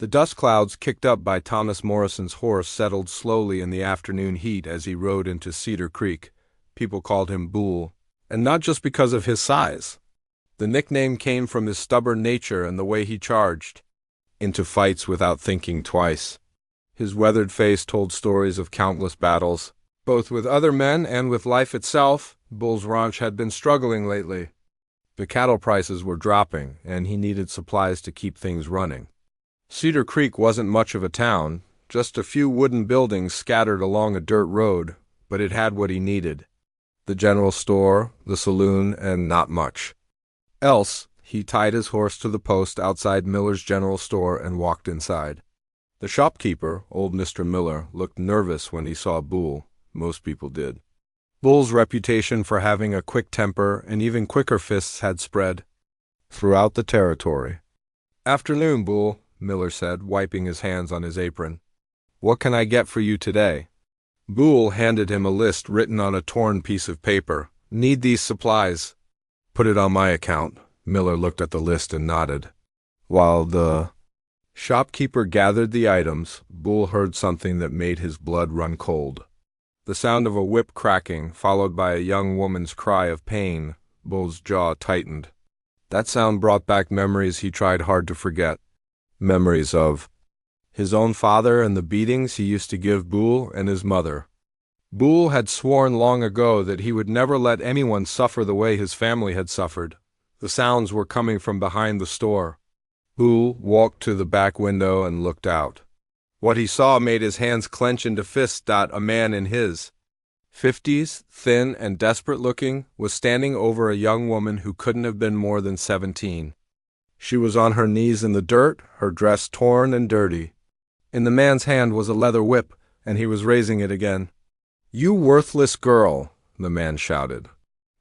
The dust clouds kicked up by Thomas Morrison's horse settled slowly in the afternoon heat as he rode into Cedar Creek. People called him Bull, and not just because of his size. The nickname came from his stubborn nature and the way he charged into fights without thinking twice. His weathered face told stories of countless battles, both with other men and with life itself. Bull's ranch had been struggling lately. The cattle prices were dropping, and he needed supplies to keep things running. Cedar Creek wasn't much of a town, just a few wooden buildings scattered along a dirt road, but it had what he needed: the general store, the saloon, and not much else. He tied his horse to the post outside Miller's general store and walked inside. The shopkeeper, old Mr. Miller, looked nervous when he saw Bull. Most people did. Bull's reputation for having a quick temper and even quicker fists had spread throughout the territory. "Afternoon, Bull," Miller said, wiping his hands on his apron. "What can I get for you today?" Bull handed him a list written on a torn piece of paper. "Need these supplies." "Put it on my account." Miller looked at the list and nodded. While the shopkeeper gathered the items, Bull heard something that made his blood run cold. The sound of a whip cracking, followed by a young woman's cry of pain. Bull's jaw tightened. That sound brought back memories he tried hard to forget. Memories of his own father and the beatings he used to give Bull and his mother. Bull had sworn long ago that he would never let anyone suffer the way his family had suffered. The sounds were coming from behind the store. Bull walked to the back window and looked out. What he saw made his hands clench into fists. A man in his 50s, thin and desperate-looking, was standing over a young woman who couldn't have been more than 17. She was on her knees in the dirt, her dress torn and dirty. In the man's hand was a leather whip, and he was raising it again. "You worthless girl," the man shouted.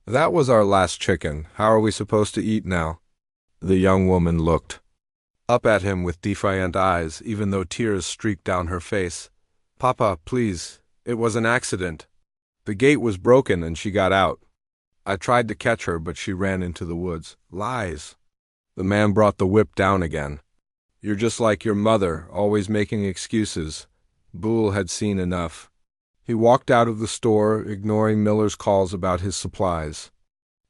"That was our last chicken. How are we supposed to eat now?" The young woman looked up at him with defiant eyes, even though tears streaked down her face. "Papa, please. It was an accident. The gate was broken and she got out. I tried to catch her, but she ran into the woods." "Lies." The man brought the whip down again. "You're just like your mother, always making excuses." Bull had seen enough. He walked out of the store, ignoring Miller's calls about his supplies.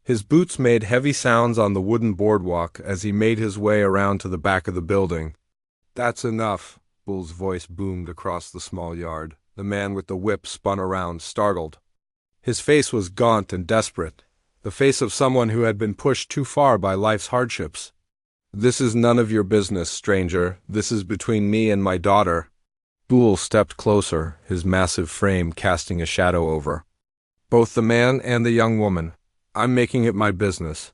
His boots made heavy sounds on the wooden boardwalk as he made his way around to the back of the building. "That's enough," Bull's voice boomed across the small yard. The man with the whip spun around, startled. His face was gaunt and desperate, the face of someone who had been pushed too far by life's hardships. "This is none of your business, stranger. This is between me and my daughter." Bull stepped closer, his massive frame casting a shadow over both the man and the young woman. "I'm making it my business."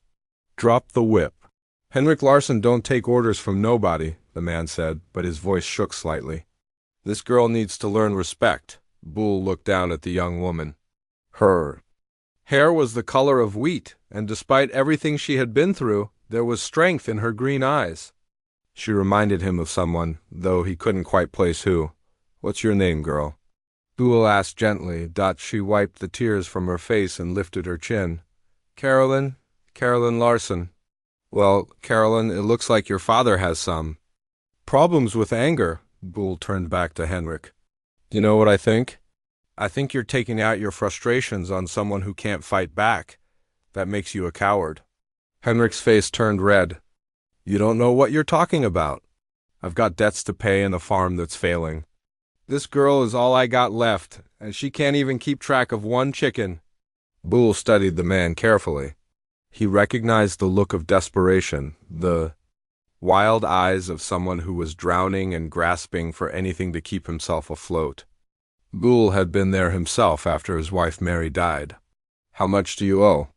"Drop the whip." "Henrik Larsson don't take orders from nobody," the man said, but his voice shook slightly. "This girl needs to learn respect." Bull looked down at the young woman. Her hair was the color of wheat, and despite everything she had been through, there was strength in her green eyes. She reminded him of someone, though he couldn't quite place who. "What's your name, girl?" Buell asked gently. She wiped the tears from her face and lifted her chin. Carolyn Larsson." "Well, Carolyn, it looks like your father has some problems with anger." Buell turned back to Henrik. "You know what I think? I think you're taking out your frustrations on someone who can't fight back. That makes you a coward." Henrik's face turned red. "You don't know what you're talking about. I've got debts to pay and a farm that's failing. This girl is all I got left, and she can't even keep track of one chicken." Bull studied the man carefully. He recognized the look of desperation, the wild eyes of someone who was drowning and grasping for anything to keep himself afloat. Bull had been there himself after his wife Mary died. "How much do you owe?"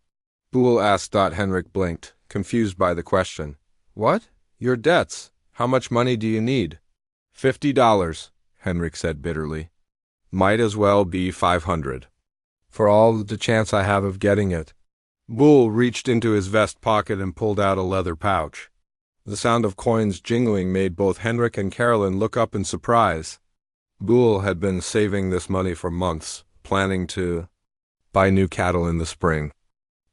Bull asked. Henrik blinked, confused by the question. "What? Your debts. How much money do you need?" $50, Henrik said bitterly. "Might as well be 500. For all the chance I have of getting it." Bull reached into his vest pocket and pulled out a leather pouch. The sound of coins jingling made both Henrik and Carolyn look up in surprise. Bull had been saving this money for months, planning to buy new cattle in the spring.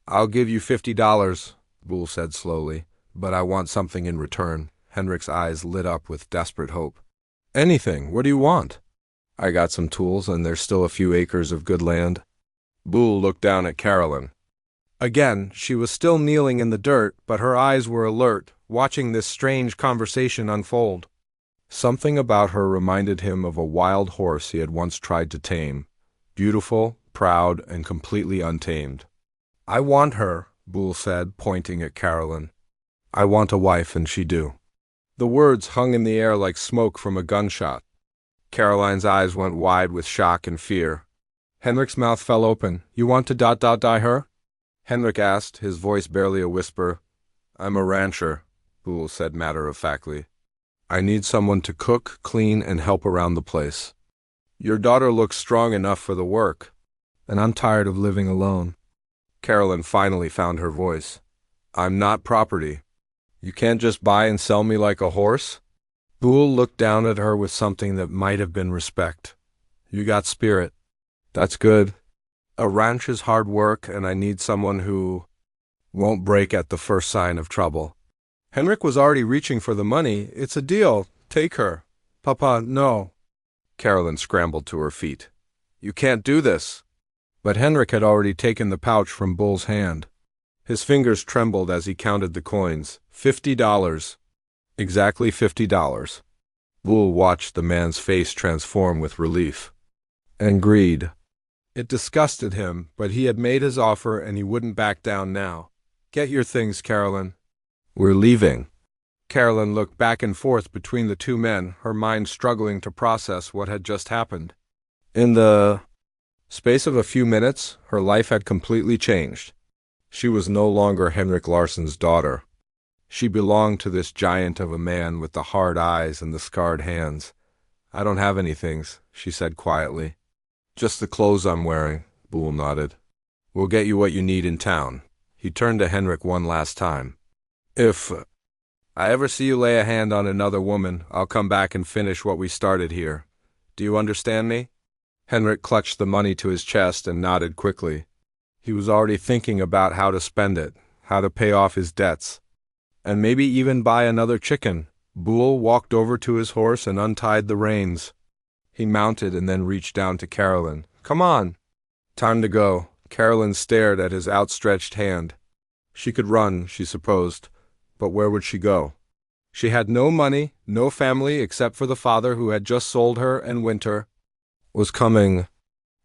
"I'll give you $50, Bull said slowly, "but I want something in return." Henrik's eyes lit up with desperate hope. Anything. What do you want? I got some tools, and there's still a few acres of good land. Boole looked down at Carolyn. Again, she was still kneeling in the dirt, but her eyes were alert, watching this strange conversation unfold. Something about her reminded him of a wild horse he had once tried to tame. Beautiful, proud, and completely untamed. I want her, Boole said, pointing at Carolyn. I want a wife, and she do. The words hung in the air like smoke from a gunshot. Caroline's eyes went wide with shock and fear. Henrik's mouth fell open. You want to die her? Henrik asked, his voice barely a whisper. I'm a rancher, Boole said matter-of-factly. I need someone to cook, clean, and help around the place. Your daughter looks strong enough for the work, and I'm tired of living alone. Carolyn finally found her voice. I'm not property. You can't just buy and sell me like a horse? Boole looked down at her with something that might have been respect. You got spirit. That's good. A ranch is hard work, and I need someone who won't break at the first sign of trouble. Henrik was already reaching for the money. It's a deal. Take her. Papa, no. Carolyn scrambled to her feet. You can't do this. But Henrik had already taken the pouch from Boole's hand. His fingers trembled as he counted the coins. $50. Exactly $50. Boole watched the man's face transform with relief. And greed. It disgusted him, but he had made his offer and he wouldn't back down now. Get your things, Carolyn. We're leaving. Carolyn looked back and forth between the two men, her mind struggling to process what had just happened. In the space of a few minutes, her life had completely changed. She was no longer Henrik Larsson's daughter. She belonged to this giant of a man with the hard eyes and the scarred hands. I don't have any things, she said quietly. Just the clothes I'm wearing, Boole nodded. We'll get you what you need in town. He turned to Henrik one last time. If I ever see you lay a hand on another woman, I'll come back and finish what we started here. Do you understand me? Henrik clutched the money to his chest and nodded quickly. He was already thinking about how to spend it, how to pay off his debts, and maybe even buy another chicken. Boole walked over to his horse and untied the reins. He mounted and then reached down to Carolyn. Come on. Time to go. Carolyn stared at his outstretched hand. She could run, she supposed, but where would she go? She had no money, no family except for the father who had just sold her, and winter was coming.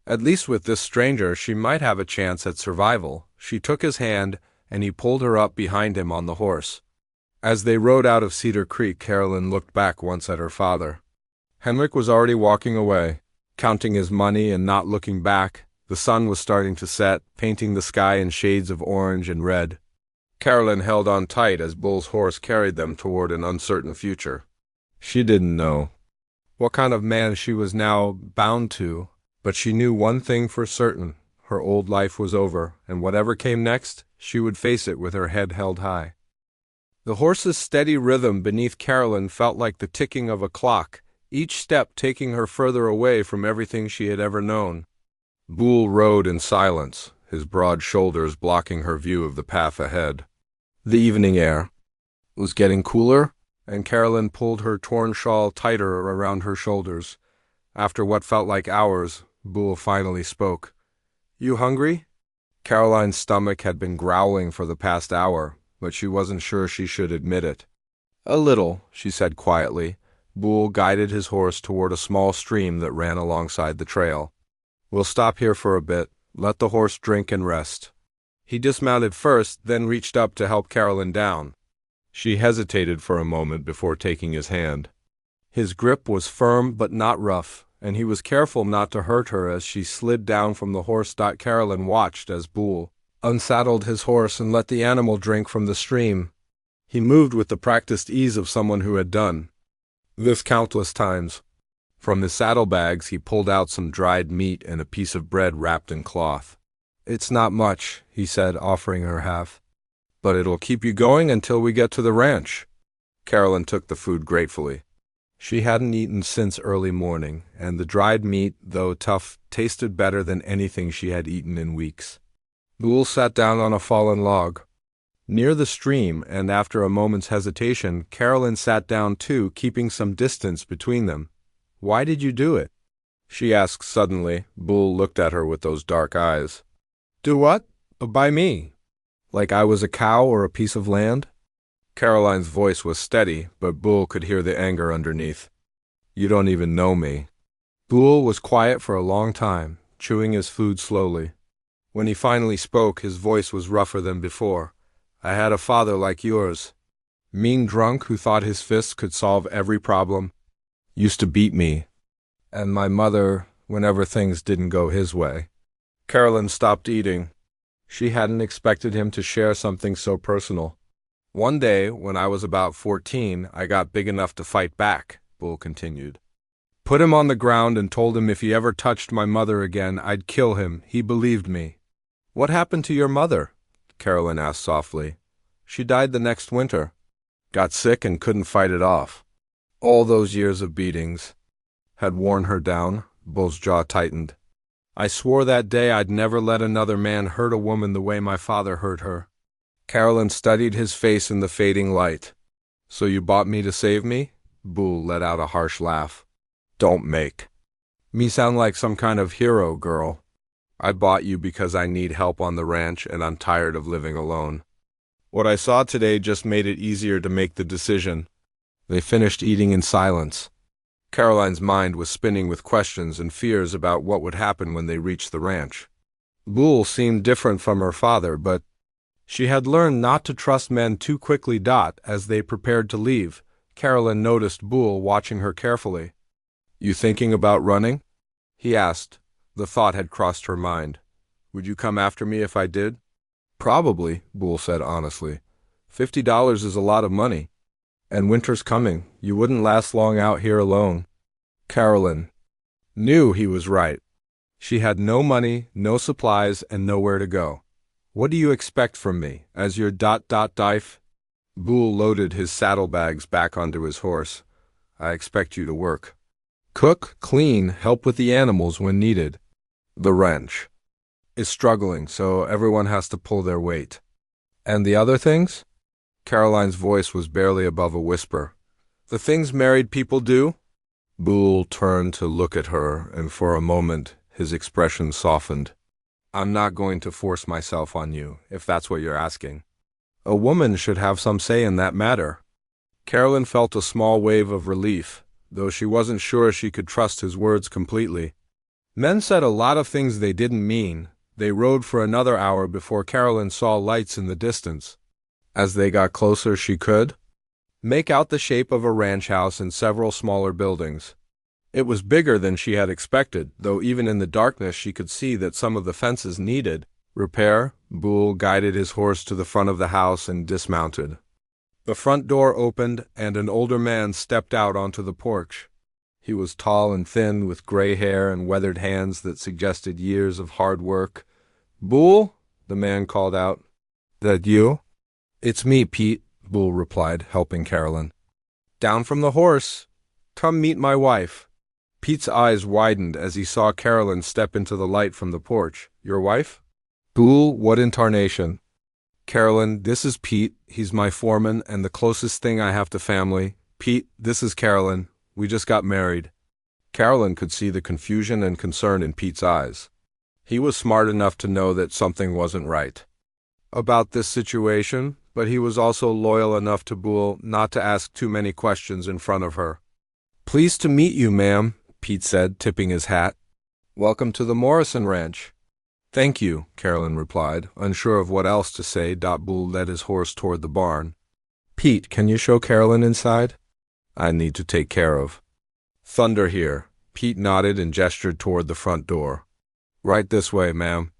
At least with this stranger she might have a chance at survival. She took his hand, and he pulled her up behind him on the horse. As they rode out of Cedar Creek, Carolyn looked back once at her father. Henrik was already walking away, counting his money and not looking back. The sun was starting to set, painting the sky in shades of orange and red. Carolyn held on tight as Boole's horse carried them toward an uncertain future. She didn't know what kind of man she was now bound to, but she knew one thing for certain. Her old life was over, and whatever came next, she would face it with her head held high. The horse's steady rhythm beneath Carolyn felt like the ticking of a clock, each step taking her further away from everything she had ever known. Boole rode in silence, his broad shoulders blocking her view of the path ahead. The evening air was getting cooler, and Carolyn pulled her torn shawl tighter around her shoulders. After what felt like hours, Boole finally spoke. You hungry? Caroline's stomach had been growling for the past hour, but she wasn't sure she should admit it. A little, she said quietly. Boole guided his horse toward a small stream that ran alongside the trail. We'll stop here for a bit. Let the horse drink and rest. He dismounted first, then reached up to help Carolyn down. She hesitated for a moment before taking his hand. His grip was firm but not rough, and he was careful not to hurt her as she slid down from the horse. Carolyn watched as Boole unsaddled his horse and let the animal drink from the stream. He moved with the practiced ease of someone who had done this countless times. From his saddlebags he pulled out some dried meat and a piece of bread wrapped in cloth. It's not much, he said, offering her half. But it'll keep you going until we get to the ranch. Carolyn took the food gratefully. She hadn't eaten since early morning, and the dried meat, though tough, tasted better than anything she had eaten in weeks. Boole sat down on a fallen log. near the stream, and after a moment's hesitation, Carolyn sat down too, keeping some distance between them. "Why did you do it?" she asked suddenly. Bull looked at her with those dark eyes. "Do what? By me? Like I was a cow or a piece of land?" Caroline's voice was steady, but Bull could hear the anger underneath. "You don't even know me." Bull was quiet for a long time, chewing his food slowly. When he finally spoke, his voice was rougher than before. "I had a father like yours. Mean drunk who thought his fists could solve every problem. Used to beat me. And my mother, whenever things didn't go his way." Carolyn stopped eating. She hadn't expected him to share something so personal. "One day, when I was about 14, I got big enough to fight back," Bull continued. "Put him on the ground and told him if he ever touched my mother again, I'd kill him. He believed me." "What happened to your mother?" Carolyn asked softly. "She died the next winter. Got sick and couldn't fight it off. All those years of beatings had worn her down." Bull's jaw tightened. "I swore that day I'd never let another man hurt a woman the way my father hurt her." Carolyn studied his face in the fading light. "So you bought me to save me?" Bull let out a harsh laugh. "Don't make me sound like some kind of hero, girl. I bought you because I need help on the ranch and I'm tired of living alone. What I saw today just made it easier to make the decision." They finished eating in silence. Caroline's mind was spinning with questions and fears about what would happen when they reached the ranch. Bull seemed different from her father, but she had learned not to trust men too quickly. As they prepared to leave, Carolyn noticed Bull watching her carefully. "You thinking about running?" he asked. The thought had crossed her mind. "Would you come after me if I did?" "Probably," Bull said honestly. $50 is a lot of money. And winter's coming. You wouldn't last long out here alone." Carolyn knew he was right. She had no money, no supplies, and nowhere to go. "What do you expect from me, as your dife?" Bull loaded his saddlebags back onto his horse. "I expect you to work. Cook, clean, help with the animals when needed. The ranch is struggling, so everyone has to pull their weight." "And the other things?" Caroline's voice was barely above a whisper. "The things married people do?" Bull turned to look at her, and for a moment his expression softened. "I'm not going to force myself on you, if that's what you're asking. A woman should have some say in that matter." Carolyn felt a small wave of relief, though she wasn't sure she could trust his words completely. Men said a lot of things they didn't mean. They rode for another hour before Carolyn saw lights in the distance. As they got closer, she could make out the shape of a ranch house and several smaller buildings. It was bigger than she had expected, though even in the darkness she could see that some of the fences needed repair. Bull guided his horse to the front of the house and dismounted. The front door opened, and an older man stepped out onto the porch. He was tall and thin, with gray hair and weathered hands that suggested years of hard work. "Bull?" the man called out. "That you?" "It's me, Pete," Bull replied, helping Carolyn. "Down from the horse. Come meet my wife." Pete's eyes widened as he saw Carolyn step into the light from the porch. "Your wife?" "Bull, what in tarnation?" "Carolyn, this is Pete. He's my foreman and the closest thing I have to family. Pete, this is Carolyn. We just got married." Carolyn could see the confusion and concern in Pete's eyes. He was smart enough to know that something wasn't right about this situation, but he was also loyal enough to Bull not to ask too many questions in front of her. "Pleased to meet you, ma'am," Pete said, tipping his hat. "Welcome to the Morrison Ranch." "Thank you," Carolyn replied, unsure of what else to say. Bull led his horse toward the barn. "Pete, can you show Carolyn inside? I need to take care of Thunder here." Pete nodded and gestured toward the front door. "Right this way, ma'am."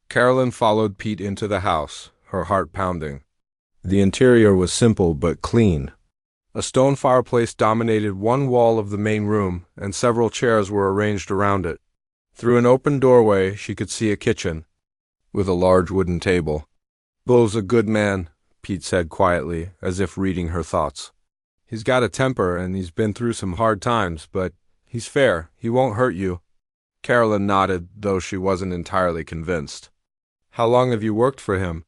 Carolyn followed Pete into the house, her heart pounding. The interior was simple but clean. A stone fireplace dominated one wall of the main room, and several chairs were arranged around it. Through an open doorway, she could see a kitchen, with a large wooden table. "Bull's a good man," Pete said quietly, as if reading her thoughts. "He's got a temper, and he's been through some hard times, but he's fair. He won't hurt you." Carolyn nodded, though she wasn't entirely convinced. "How long have you worked for him?"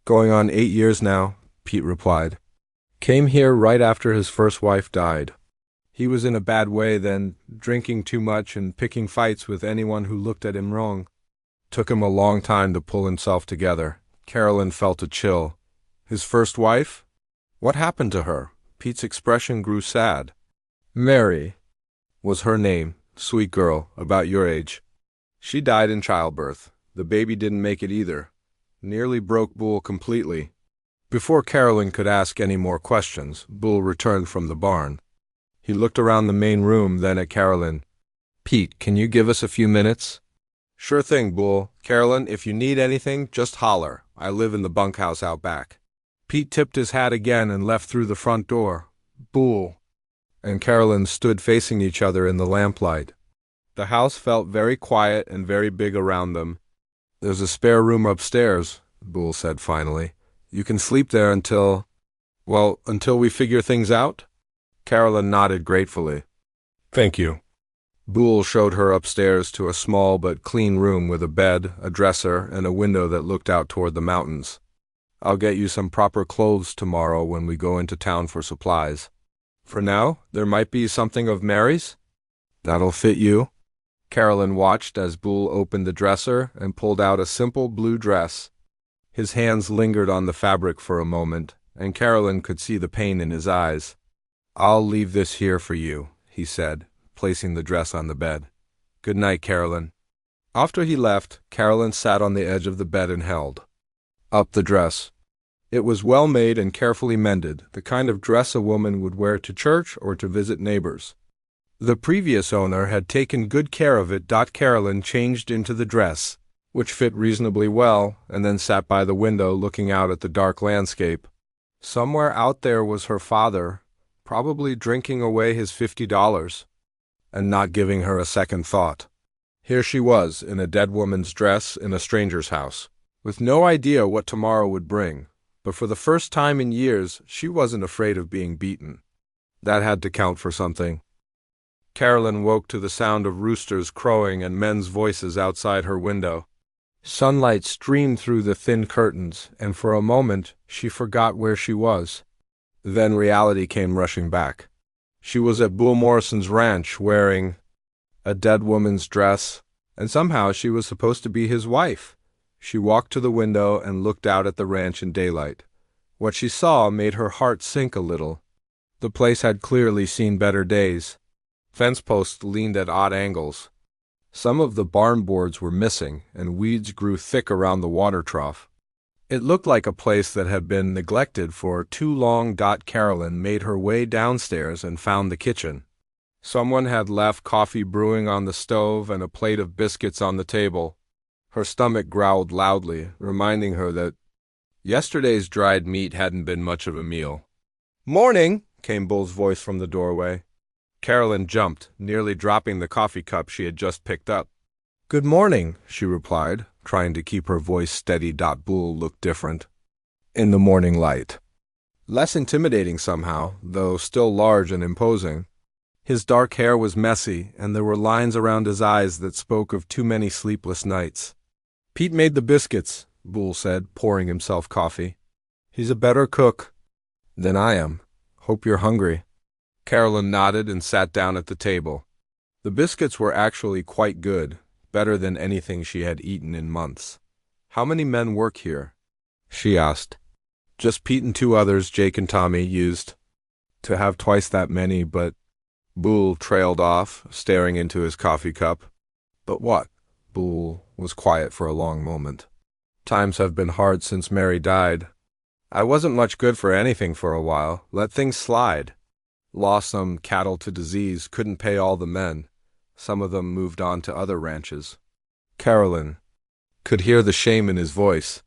Going on 8 years now, Pete replied. Came here right after his first wife died. He was in a bad way then, drinking too much and picking fights with anyone who looked at him wrong. Took him a long time to pull himself together. Carolyn felt a chill. His first wife? What happened to her? Pete's expression grew sad. Mary was her name. Sweet girl, about your age. She died in childbirth. The baby didn't make it either. Nearly broke Bull completely. Before Carolyn could ask any more questions, Bull returned from the barn. He looked around the main room, then at Carolyn. Pete, can you give us a few minutes? Sure thing, Bull. Carolyn, if you need anything, just holler. I live in the bunkhouse out back. Pete tipped his hat again and left through the front door. Bull and Carolyn stood facing each other in the lamplight. The house felt very quiet and very big around them. There's a spare room upstairs, Bull said finally. You can sleep there until we figure things out? Carolyn nodded gratefully. Thank you. Bull showed her upstairs to a small but clean room with a bed, a dresser, and a window that looked out toward the mountains. I'll get you some proper clothes tomorrow when we go into town for supplies. For now, there might be something of Mary's? That'll fit you. Carolyn watched as Bull opened the dresser and pulled out a simple blue dress. His hands lingered on the fabric for a moment, and Carolyn could see the pain in his eyes. I'll leave this here for you, he said, placing the dress on the bed. Good night, Carolyn. After he left, Carolyn sat on the edge of the bed and held up the dress. It was well made and carefully mended, the kind of dress a woman would wear to church or to visit neighbors. The previous owner had taken good care of it. Carolyn changed into the dress, which fit reasonably well, and then sat by the window looking out at the dark landscape. Somewhere out there was her father, probably drinking away his $50, and not giving her a second thought. Here she was, in a dead woman's dress in a stranger's house, with no idea what tomorrow would bring. But for the first time in years, she wasn't afraid of being beaten. That had to count for something. Carolyn woke to the sound of roosters crowing and men's voices outside her window. Sunlight streamed through the thin curtains, and for a moment she forgot where she was. Then reality came rushing back. She was at Bull Morrison's ranch wearing a dead woman's dress, and somehow she was supposed to be his wife. She walked to the window and looked out at the ranch in daylight. What she saw made her heart sink a little. The place had clearly seen better days. Fence posts leaned at odd angles. Some of the barn boards were missing, and weeds grew thick around the water trough. It looked like a place that had been neglected for too long. Carolyn made her way downstairs and found the kitchen. Someone had left coffee brewing on the stove and a plate of biscuits on the table. Her stomach growled loudly, reminding her that yesterday's dried meat hadn't been much of a meal. "Morning," came Bull's voice from the doorway. Carolyn jumped, nearly dropping the coffee cup she had just picked up. "Good morning," she replied, trying to keep her voice steady. Bull looked different in the morning light. Less intimidating somehow, though still large and imposing. His dark hair was messy, and there were lines around his eyes that spoke of too many sleepless nights. "Pete made the biscuits," Bull said, pouring himself coffee. "He's a better cook than I am. Hope you're hungry." Carolyn nodded and sat down at the table. The biscuits were actually quite good, better than anything she had eaten in months. "How many men work here?" she asked. "Just Pete and 2 others, Jake and Tommy, used to have twice that many, but—" Bull trailed off, staring into his coffee cup. "But what?" Bull was quiet for a long moment. "Times have been hard since Mary died. I wasn't much good for anything for a while. Let things slide. Lost some cattle to disease, couldn't pay all the men. Some of them moved on to other ranches." Carolyn could hear the shame in his voice.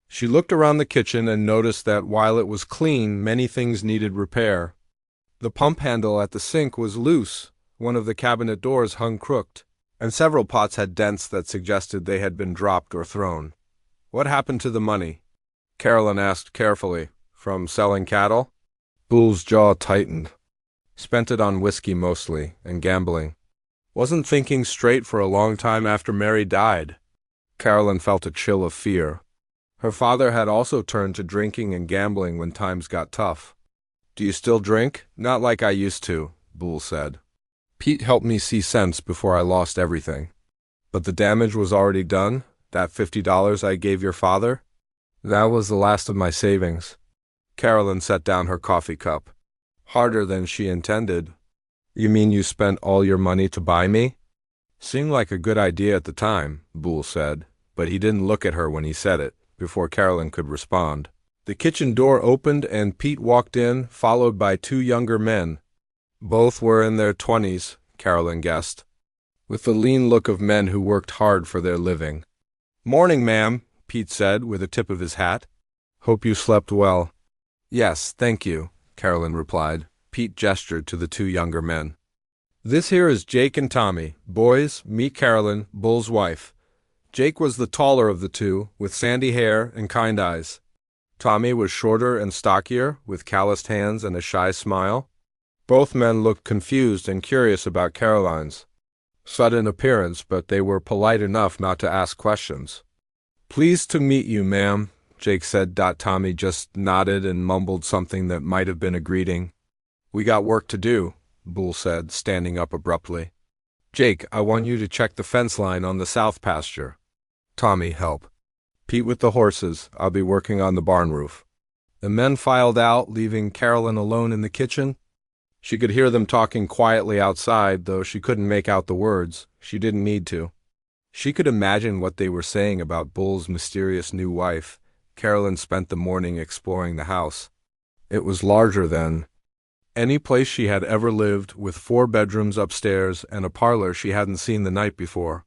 She looked around the kitchen and noticed that while it was clean, many things needed repair. The pump handle at the sink was loose, one of the cabinet doors hung crooked, and several pots had dents that suggested they had been dropped or thrown. "What happened to the money?" Carolyn asked carefully. "From selling cattle?" Bull's jaw tightened. "Spent it on whiskey mostly, and gambling. Wasn't thinking straight for a long time after Mary died." Carolyn felt a chill of fear. Her father had also turned to drinking and gambling when times got tough. "Do you still drink?" "Not like I used to," Boole said. "Pete helped me see sense before I lost everything." "But the damage was already done? That $50 I gave your father?" "That was the last of my savings." Carolyn set down her coffee cup. Harder than she intended. "You mean you spent all your money to buy me?" "Seemed like a good idea at the time," Boole said, but he didn't look at her when he said it, before Carolyn could respond. The kitchen door opened and Pete walked in, followed by two younger men. Both were in their 20s, Carolyn guessed, with the lean look of men who worked hard for their living. "Morning, ma'am," Pete said with a tip of his hat. "Hope you slept well." "Yes, thank you," Carolyn replied. Pete gestured to the two younger men. "This here is Jake and Tommy. Boys, meet Carolyn, Bull's wife." Jake was the taller of the two, with sandy hair and kind eyes. Tommy was shorter and stockier, with calloused hands and a shy smile. Both men looked confused and curious about Caroline's sudden appearance, but they were polite enough not to ask questions. "Pleased to meet you, ma'am," Jake said. Tommy just nodded and mumbled something that might have been a greeting. "We got work to do," Boole said, standing up abruptly. "Jake, I want you to check the fence line on the south pasture." "Tommy, help." "Pete with the horses. I'll be working on the barn roof." The men filed out, leaving Carolyn alone in the kitchen. She could hear them talking quietly outside, though she couldn't make out the words. She didn't need to. She could imagine what they were saying about Bull's mysterious new wife. Carolyn spent the morning exploring the house. It was larger than any place she had ever lived, with 4 bedrooms upstairs and a parlor she hadn't seen the night before.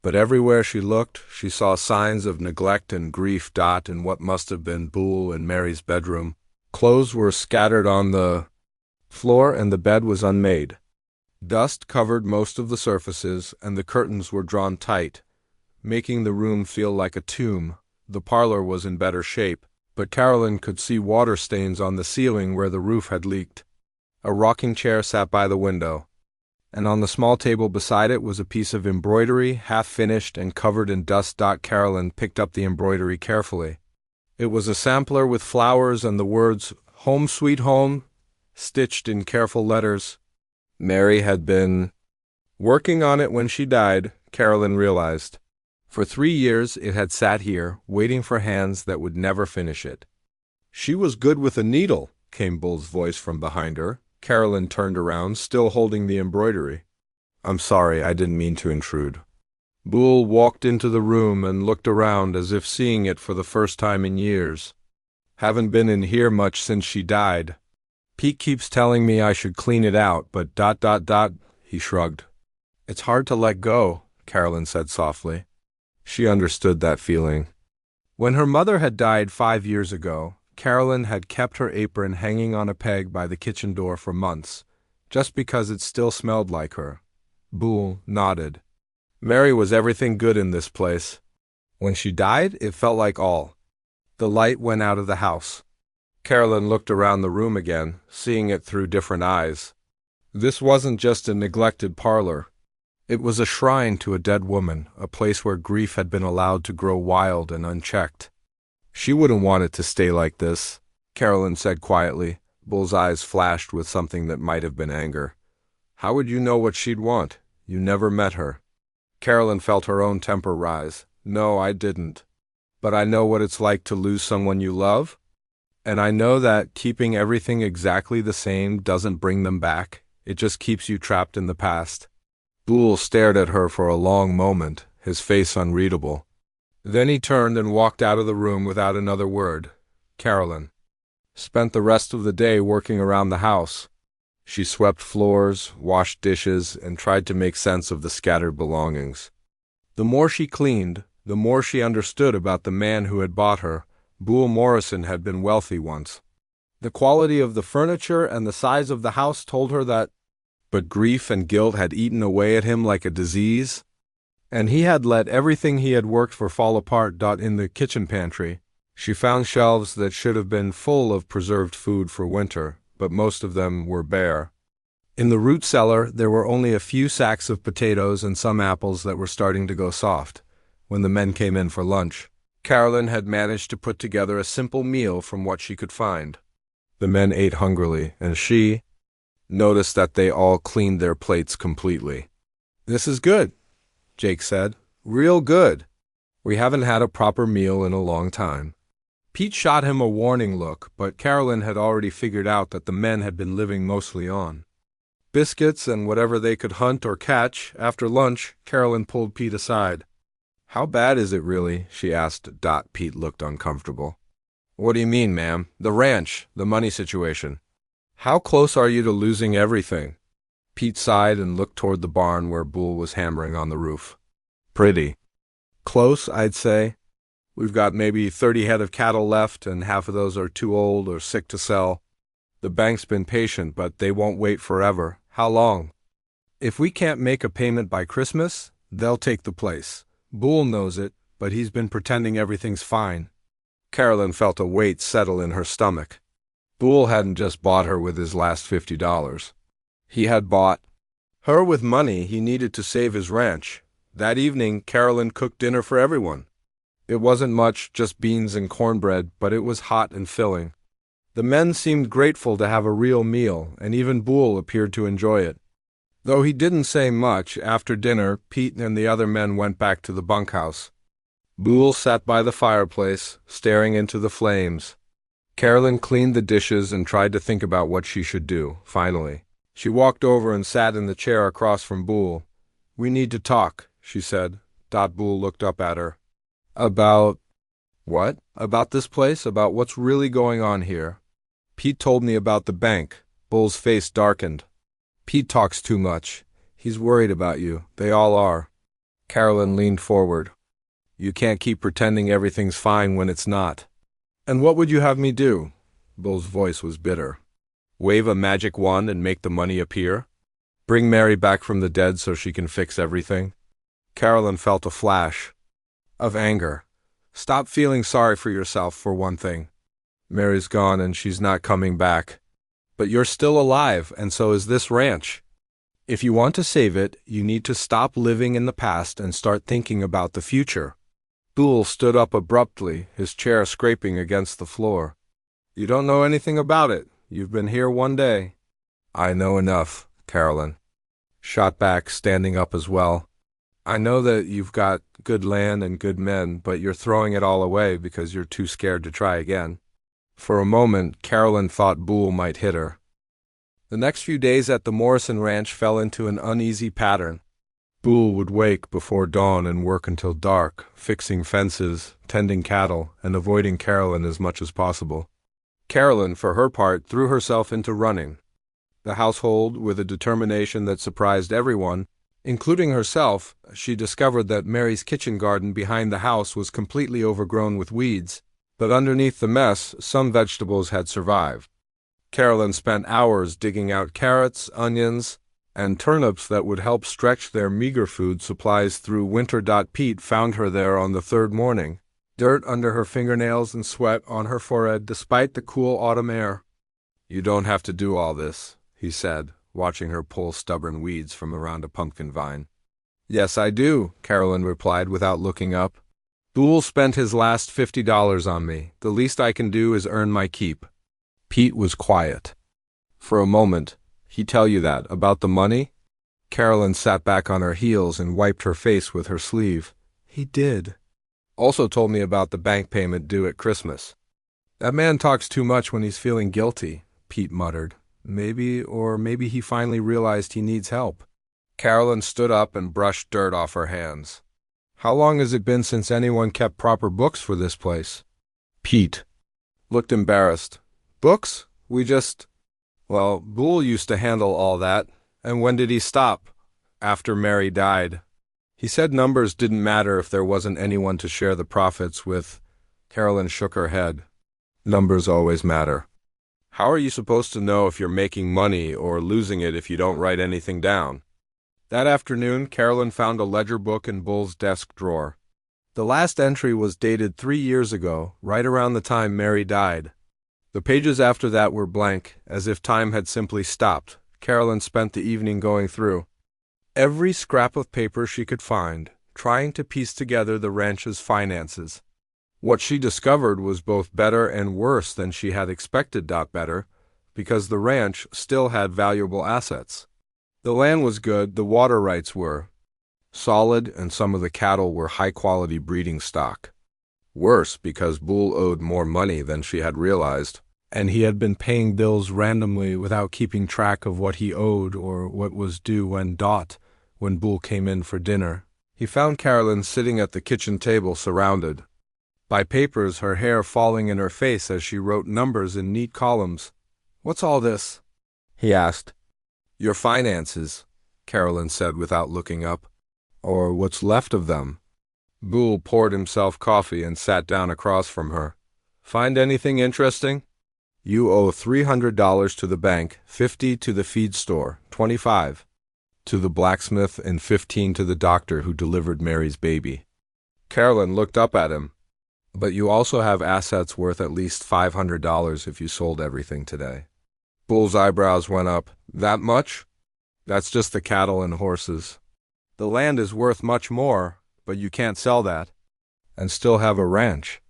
But everywhere she looked, she saw signs of neglect and grief. In what must have been Boole and Mary's bedroom, clothes were scattered on the floor and the bed was unmade. Dust covered most of the surfaces, and the curtains were drawn tight, making the room feel like a tomb. The parlor was in better shape, but Carolyn could see water stains on the ceiling where the roof had leaked. A rocking chair sat by the window, and on the small table beside it was a piece of embroidery, half-finished and covered in dust. Carolyn picked up the embroidery carefully. It was a sampler with flowers and the words, "Home Sweet Home," stitched in careful letters. Mary had been working on it when she died, Carolyn realized. For 3 years it had sat here, waiting for hands that would never finish it. "She was good with a needle," came Bull's voice from behind her. Carolyn turned around, still holding the embroidery. "I'm sorry, I didn't mean to intrude." Boole walked into the room and looked around as if seeing it for the first time in years. "Haven't been in here much since she died. Pete keeps telling me I should clean it out, but ... he shrugged. "It's hard to let go," Carolyn said softly. She understood that feeling. When her mother had died 5 years ago, Carolyn had kept her apron hanging on a peg by the kitchen door for months, just because it still smelled like her. Boole nodded. "Mary was everything good in this place. When she died, it felt like all." The light went out of the house. Carolyn looked around the room again, seeing it through different eyes. This wasn't just a neglected parlor. It was a shrine to a dead woman, a place where grief had been allowed to grow wild and unchecked. "She wouldn't want it to stay like this," Carolyn said quietly. Bull's eyes flashed with something that might have been anger. "How would you know what she'd want? You never met her." Carolyn felt her own temper rise. "No, I didn't. But I know what it's like to lose someone you love. And I know that keeping everything exactly the same doesn't bring them back. It just keeps you trapped in the past." Boole stared at her for a long moment, his face unreadable. Then he turned and walked out of the room without another word. Carolyn spent the rest of the day working around the house. She swept floors, washed dishes, and tried to make sense of the scattered belongings. The more she cleaned, the more she understood about the man who had bought her. Boole Morrison had been wealthy once. The quality of the furniture and the size of the house told her that, but grief and guilt had eaten away at him like a disease, and he had let everything he had worked for fall apart. In the kitchen pantry, she found shelves that should have been full of preserved food for winter, but most of them were bare. In the root cellar, there were only a few sacks of potatoes and some apples that were starting to go soft when the men came in for lunch. Carolyn had managed to put together a simple meal from what she could find. The men ate hungrily, and she noticed that they all cleaned their plates completely. "This is good," Jake said. "Real good. We haven't had a proper meal in a long time." Pete shot him a warning look, but Carolyn had already figured out that the men had been living mostly on biscuits and whatever they could hunt or catch. After lunch, Carolyn pulled Pete aside. "How bad is it really?" she asked. Pete looked uncomfortable. "What do you mean, ma'am? The ranch, the money situation. How close are you to losing everything?" Pete sighed and looked toward the barn where Bull was hammering on the roof. "Pretty close, I'd say. We've got maybe 30 head of cattle left, and half of those are too old or sick to sell. The bank's been patient, but they won't wait forever. How long? If we can't make a payment by Christmas, they'll take the place. Bull knows it, but he's been pretending everything's fine." Carolyn felt a weight settle in her stomach. Bull hadn't just bought her with his last $50. He had bought her with money he needed to save his ranch. That evening, Carolyn cooked dinner for everyone. It wasn't much, just beans and cornbread, but it was hot and filling. The men seemed grateful to have a real meal, and even Bull appeared to enjoy it. Though he didn't say much, after dinner, Pete and the other men went back to the bunkhouse. Bull sat by the fireplace, staring into the flames. Carolyn cleaned the dishes and tried to think about what she should do. Finally, she walked over and sat in the chair across from Bull. "We need to talk," she said. Bull looked up at her. "About what?" "About this place, about what's really going on here. Pete told me about the bank." Bull's face darkened. "Pete talks too much. He's worried about you. They all are." Carolyn leaned forward. "You can't keep pretending everything's fine when it's not." "And what would you have me do?" Bull's voice was bitter. "Wave a magic wand and make the money appear? Bring Mary back from the dead so she can fix everything?" Carolyn felt a flash of anger. "Stop feeling sorry for yourself, for one thing. Mary's gone and she's not coming back. But you're still alive, and so is this ranch. If you want to save it, you need to stop living in the past and start thinking about the future." Bull stood up abruptly, his chair scraping against the floor. "You don't know anything about it. You've been here one day." "I know enough," Carolyn shot back, standing up as well. "I know that you've got good land and good men, but you're throwing it all away because you're too scared to try again." For a moment, Carolyn thought Bull might hit her. The next few days at the Morrison Ranch fell into an uneasy pattern. Bull would wake before dawn and work until dark, fixing fences, tending cattle, and avoiding Carolyn as much as possible. Carolyn, for her part, threw herself into running the household with a determination that surprised everyone. Including herself. She discovered that Mary's kitchen garden behind the house was completely overgrown with weeds, but underneath the mess, some vegetables had survived. Carolyn spent hours digging out carrots, onions, and turnips that would help stretch their meager food supplies through winter. Pete found her there on the third morning, dirt under her fingernails and sweat on her forehead despite the cool autumn air. "You don't have to do all this," he said, watching her pull stubborn weeds from around a pumpkin vine. "Yes, I do," Carolyn replied without looking up. "Bull spent his last $50 on me. The least I can do is earn my keep." Pete was quiet. For a moment. "He tell you that, about the money?" Carolyn sat back on her heels and wiped her face with her sleeve. "He did. Also told me about the bank payment due at Christmas." "That man talks too much when he's feeling guilty," Pete muttered. Maybe he finally realized he needs help." Carolyn stood up and brushed dirt off her hands. "How long has it been since anyone kept proper books for this place?" Pete looked embarrassed. "Books? Well, Bull used to handle all that. And when did he stop?" "After Mary died. He said numbers didn't matter if there wasn't anyone to share the profits with." Carolyn shook her head. "Numbers always matter. How are you supposed to know if you're making money or losing it if you don't write anything down?" That afternoon, Carolyn found a ledger book in Bull's desk drawer. The last entry was dated 3 years ago, right around the time Mary died. The pages after that were blank, as if time had simply stopped. Carolyn spent the evening going through every scrap of paper she could find, trying to piece together the ranch's finances. What she discovered was both better and worse than she had expected. Better, because the ranch still had valuable assets. The land was good, the water rights were solid, and some of the cattle were high-quality breeding stock. Worse, because Boole owed more money than she had realized, and he had been paying bills randomly without keeping track of what he owed or what was due when Boole came in for dinner. He found Carolyn sitting at the kitchen table surrounded by papers, her hair falling in her face as she wrote numbers in neat columns. "What's all this?" he asked. "Your finances," Carolyn said without looking up. "Or what's left of them." Boole poured himself coffee and sat down across from her. "Find anything interesting?" "You owe $300 to the bank, $50 to the feed store, $25 to the blacksmith, and $15 to the doctor who delivered Mary's baby." Carolyn looked up at him. "But you also have assets worth at least $500 if you sold everything today." Boole's eyebrows went up. "That much?" "That's just the cattle and horses. The land is worth much more, but you can't sell that and still have a ranch."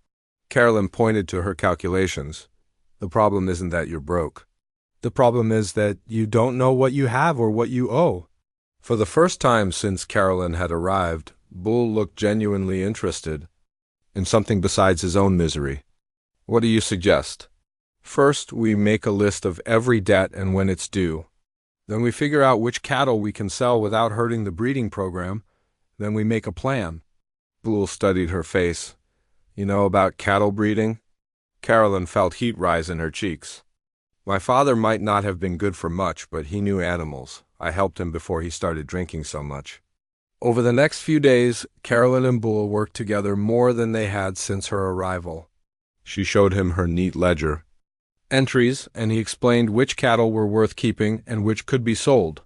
Carolyn pointed to her calculations. "The problem isn't that you're broke. The problem is that you don't know what you have or what you owe." For the first time since Carolyn had arrived, Boole looked genuinely interested in something besides his own misery. "What do you suggest?" "First, we make a list of every debt and when it's due. Then we figure out which cattle we can sell without hurting the breeding program. Then we make a plan." Boole studied her face. "You know about cattle breeding?" Carolyn felt heat rise in her cheeks. "My father might not have been good for much, but he knew animals. I helped him before he started drinking so much." Over the next few days, Carolyn and Boole worked together more than they had since her arrival. She showed him her neat ledger entries, and he explained which cattle were worth keeping and which could be sold.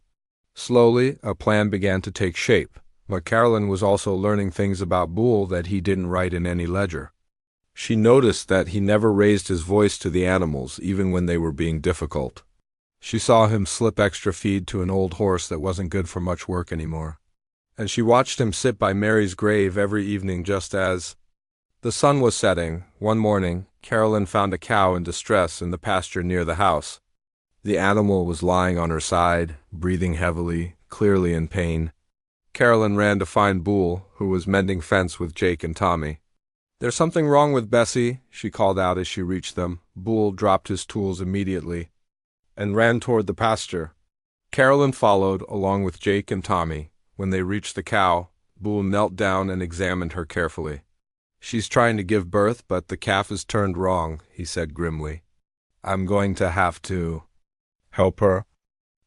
Slowly, a plan began to take shape, but Carolyn was also learning things about Boole that he didn't write in any ledger. She noticed that he never raised his voice to the animals, even when they were being difficult. She saw him slip extra feed to an old horse that wasn't good for much work anymore. And she watched him sit by Mary's grave every evening just as the sun was setting. One morning, Carolyn found a cow in distress in the pasture near the house. The animal was lying on her side, breathing heavily, clearly in pain. Carolyn ran to find Boole, who was mending fence with Jake and Tommy. "There's something wrong with Bessie," she called out as she reached them. Boole dropped his tools immediately and ran toward the pasture. Carolyn followed, along with Jake and Tommy. When they reached the cow, Boole knelt down and examined her carefully. "She's trying to give birth, but the calf is turned wrong," he said grimly. "I'm going to have to help her."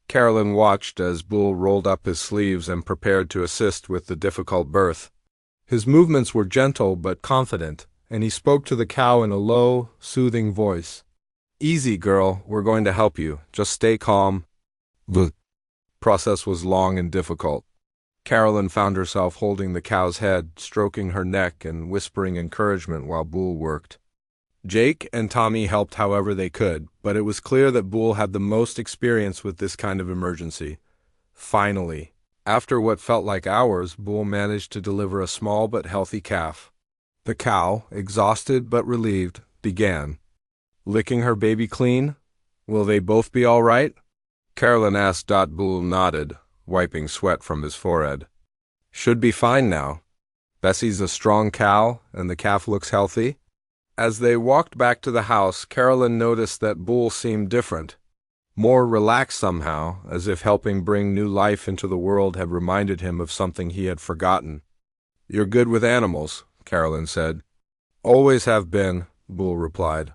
Carolyn watched as Boole rolled up his sleeves and prepared to assist with the difficult birth. His movements were gentle but confident, and he spoke to the cow in a low, soothing voice. "Easy, girl, we're going to help you. Just stay calm." The process was long and difficult. Carolyn found herself holding the cow's head, stroking her neck, and whispering encouragement while Boole worked. Jake and Tommy helped however they could, but it was clear that Boole had the most experience with this kind of emergency. Finally, after what felt like hours, Boole managed to deliver a small but healthy calf. The cow, exhausted but relieved, began licking her baby clean. "Will they both be all right?" Carolyn asked. Boole nodded, wiping sweat from his forehead. "Should be fine now. Bessie's a strong cow, and the calf looks healthy." As they walked back to the house, Carolyn noticed that Boole seemed different, more relaxed somehow, as if helping bring new life into the world had reminded him of something he had forgotten. "You're good with animals," Carolyn said. "Always have been," Boole replied.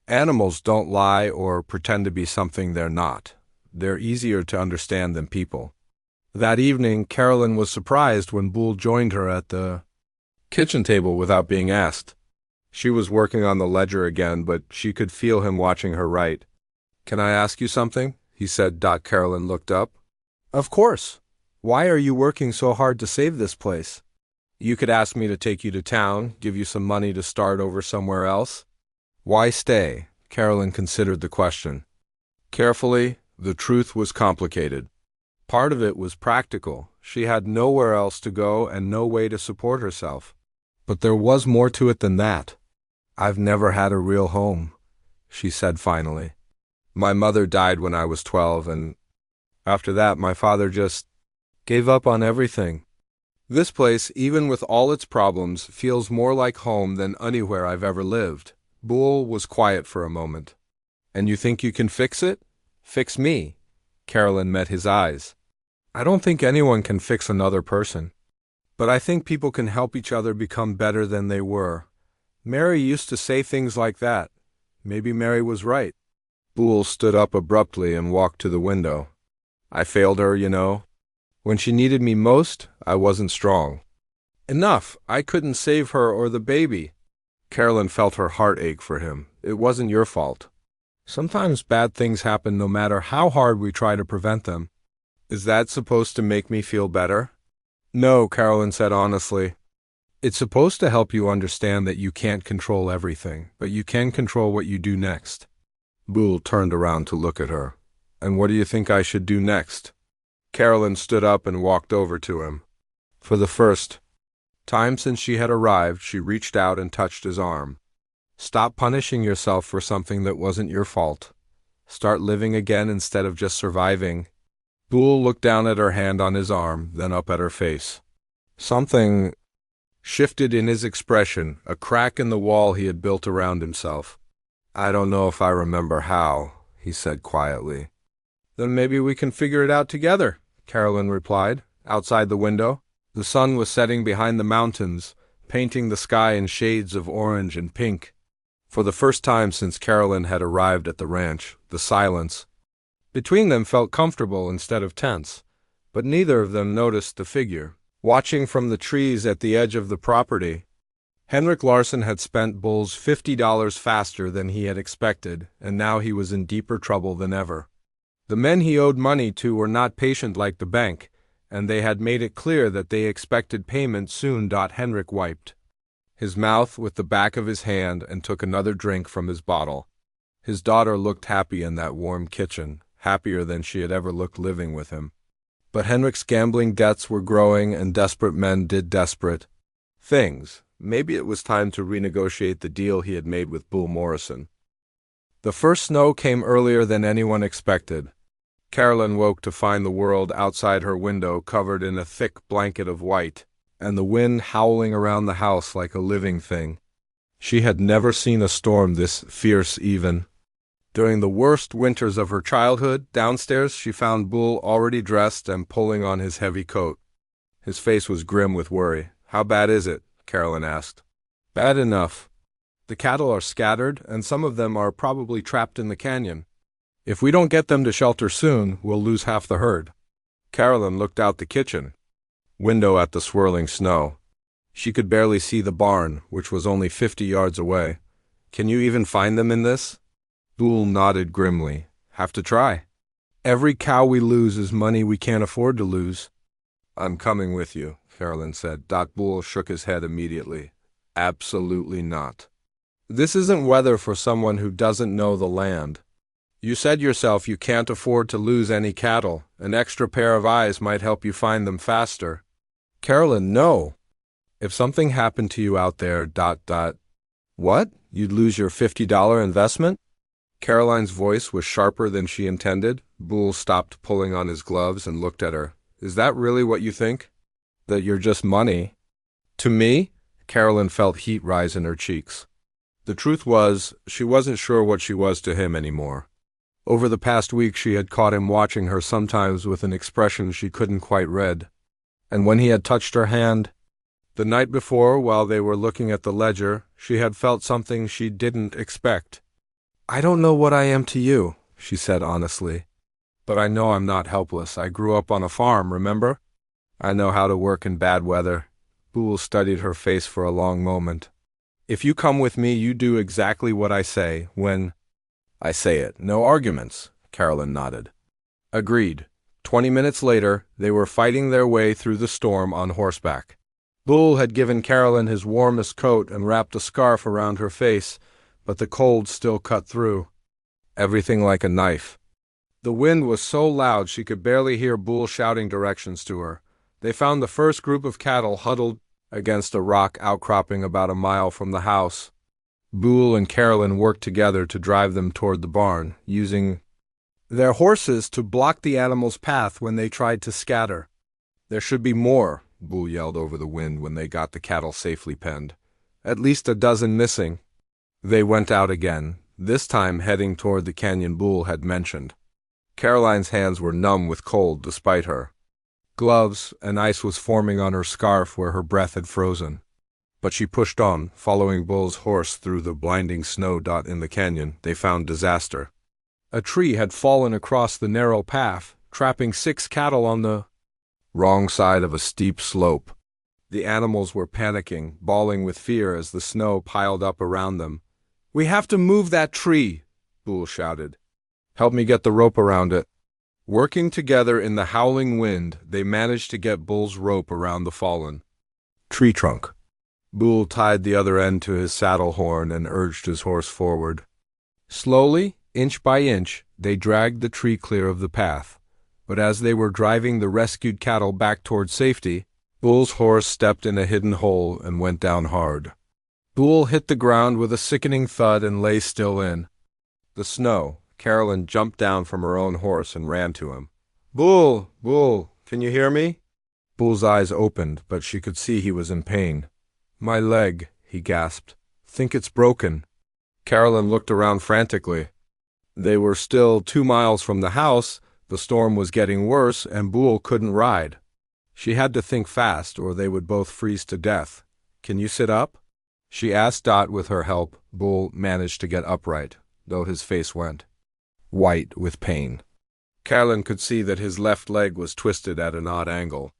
"Animals don't lie or pretend to be something they're not. They're easier to understand than people." That evening, Carolyn was surprised when Boole joined her at the kitchen table without being asked. She was working on the ledger again, but she could feel him watching her write. "Can I ask you something?" he said. Carolyn looked up. "Of course. Why are you working so hard to save this place? You could ask me to take you to town, give you some money to start over somewhere else." "Why stay?" Carolyn considered the question. Carefully, the truth was complicated. Part of it was practical. She had nowhere else to go and no way to support herself. But there was more to it than that. I've never had a real home, she said finally. My mother died when I was 12, and after that my father just gave up on everything. This place, even with all its problems, feels more like home than anywhere I've ever lived. Boole was quiet for a moment. And you think you can fix it? Fix me? Carolyn met his eyes. I don't think anyone can fix another person. But I think people can help each other become better than they were. Mary used to say things like that. Maybe Mary was right. Boole stood up abruptly and walked to the window. I failed her, you know. When she needed me most, I wasn't strong. Enough! I couldn't save her or the baby. Carolyn felt her heart ache for him. It wasn't your fault. Sometimes bad things happen no matter how hard we try to prevent them. Is that supposed to make me feel better? No, Carolyn said honestly. It's supposed to help you understand that you can't control everything, but you can control what you do next. Boole turned around to look at her. And what do you think I should do next? Carolyn stood up and walked over to him. For the first time since she had arrived, she reached out and touched his arm. Stop punishing yourself for something that wasn't your fault. Start living again instead of just surviving. Boole looked down at her hand on his arm, then up at her face. Something shifted in his expression, a crack in the wall he had built around himself. I don't know if I remember how, he said quietly. Then maybe we can figure it out together, Carolyn replied. Outside the window, the sun was setting behind the mountains, painting the sky in shades of orange and pink. For the first time since Carolyn had arrived at the ranch, the silence between them felt comfortable instead of tense, but neither of them noticed the figure, watching from the trees at the edge of the property. Henrik Larsson had spent Boole's $50 faster than he had expected, and now he was in deeper trouble than ever. The men he owed money to were not patient like the bank, and they had made it clear that they expected payment soon. Henrik wiped his mouth with the back of his hand and took another drink from his bottle. His daughter looked happy in that warm kitchen, happier than she had ever looked living with him. But Henrik's gambling debts were growing, and desperate men did desperate things. Maybe it was time to renegotiate the deal he had made with Boole Morrison. The first snow came earlier than anyone expected. Carolyn woke to find the world outside her window covered in a thick blanket of white, and the wind howling around the house like a living thing. She had never seen a storm this fierce even. During the worst winters of her childhood, downstairs she found Boole already dressed and pulling on his heavy coat. His face was grim with worry. How bad is it? Carolyn asked. Bad enough. The cattle are scattered, and some of them are probably trapped in the canyon. If we don't get them to shelter soon, we'll lose half the herd. Carolyn looked out the kitchen window at the swirling snow. She could barely see the barn, which was only 50 yards away. Can you even find them in this? Boole nodded grimly. Have to try. Every cow we lose is money we can't afford to lose. I'm coming with you, Carolyn said. Boole shook his head immediately. Absolutely not. This isn't weather for someone who doesn't know the land. You said yourself you can't afford to lose any cattle. An extra pair of eyes might help you find them faster. Carolyn, no. If something happened to you out there, What? You'd lose your $50 investment? Caroline's voice was sharper than she intended. Boole stopped pulling on his gloves and looked at her. Is that really what you think? That you're just money? To me? Carolyn felt heat rise in her cheeks. The truth was, she wasn't sure what she was to him anymore. Over the past week she had caught him watching her sometimes with an expression she couldn't quite read. And when he had touched her hand, the night before, while they were looking at the ledger, she had felt something she didn't expect. I don't know what I am to you, she said honestly. But I know I'm not helpless. I grew up on a farm, remember? I know how to work in bad weather. Boole studied her face for a long moment. If you come with me, you do exactly what I say when I say it. No arguments, Carolyn nodded. Agreed. 20 minutes later, they were fighting their way through the storm on horseback. Boole had given Carolyn his warmest coat and wrapped a scarf around her face, but the cold still cut through. Everything like a knife. The wind was so loud she could barely hear Boole shouting directions to her. They found the first group of cattle huddled against a rock outcropping about a mile from the house. Boole and Carolyn worked together to drive them toward the barn, using their horses to block the animals' path when they tried to scatter. "There should be more," Boole yelled over the wind when they got the cattle safely penned. "At least a dozen missing." They went out again, this time heading toward the canyon Boole had mentioned. Caroline's hands were numb with cold despite her gloves, and ice was forming on her scarf where her breath had frozen. But she pushed on, following Boole's horse through the blinding snow. In the canyon, they found disaster. A tree had fallen across the narrow path, trapping 6 cattle on the wrong side of a steep slope. The animals were panicking, bawling with fear as the snow piled up around them. "We have to move that tree," Boole shouted. "Help me get the rope around it." Working together in the howling wind, they managed to get Boole's rope around the fallen tree trunk. Boole tied the other end to his saddle horn and urged his horse forward. Slowly, inch by inch, they dragged the tree clear of the path. But as they were driving the rescued cattle back toward safety, Boole's horse stepped in a hidden hole and went down hard. Boole hit the ground with a sickening thud and lay still in the snow. Carolyn jumped down from her own horse and ran to him. "Boole, Boole, can you hear me?" Boole's eyes opened, but she could see he was in pain. "My leg," he gasped. "Think it's broken." Carolyn looked around frantically. They were still 2 miles from the house, the storm was getting worse, and Boole couldn't ride. She had to think fast, or they would both freeze to death. "Can you sit up?" she asked. With her help, Boole managed to get upright, though his face went white with pain. Carolyn could see that his left leg was twisted at an odd angle.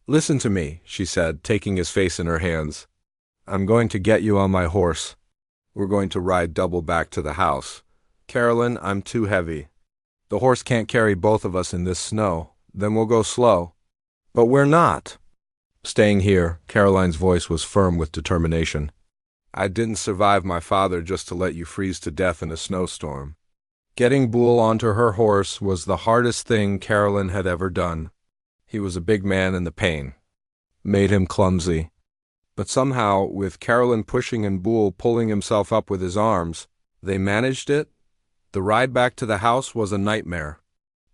"Listen to me," she said, taking his face in her hands. "I'm going to get you on my horse. We're going to ride double back to the house. Carolyn, I'm too heavy. The horse can't carry both of us in this snow. Then we'll go slow." "But we're not." "Staying here." Caroline's voice was firm with determination. "I didn't survive my father just to let you freeze to death in a snowstorm." Getting Boole onto her horse was the hardest thing Carolyn had ever done. He was a big man, and the pain made him clumsy. But somehow, with Carolyn pushing and Boole pulling himself up with his arms, they managed it. The ride back to the house was a nightmare.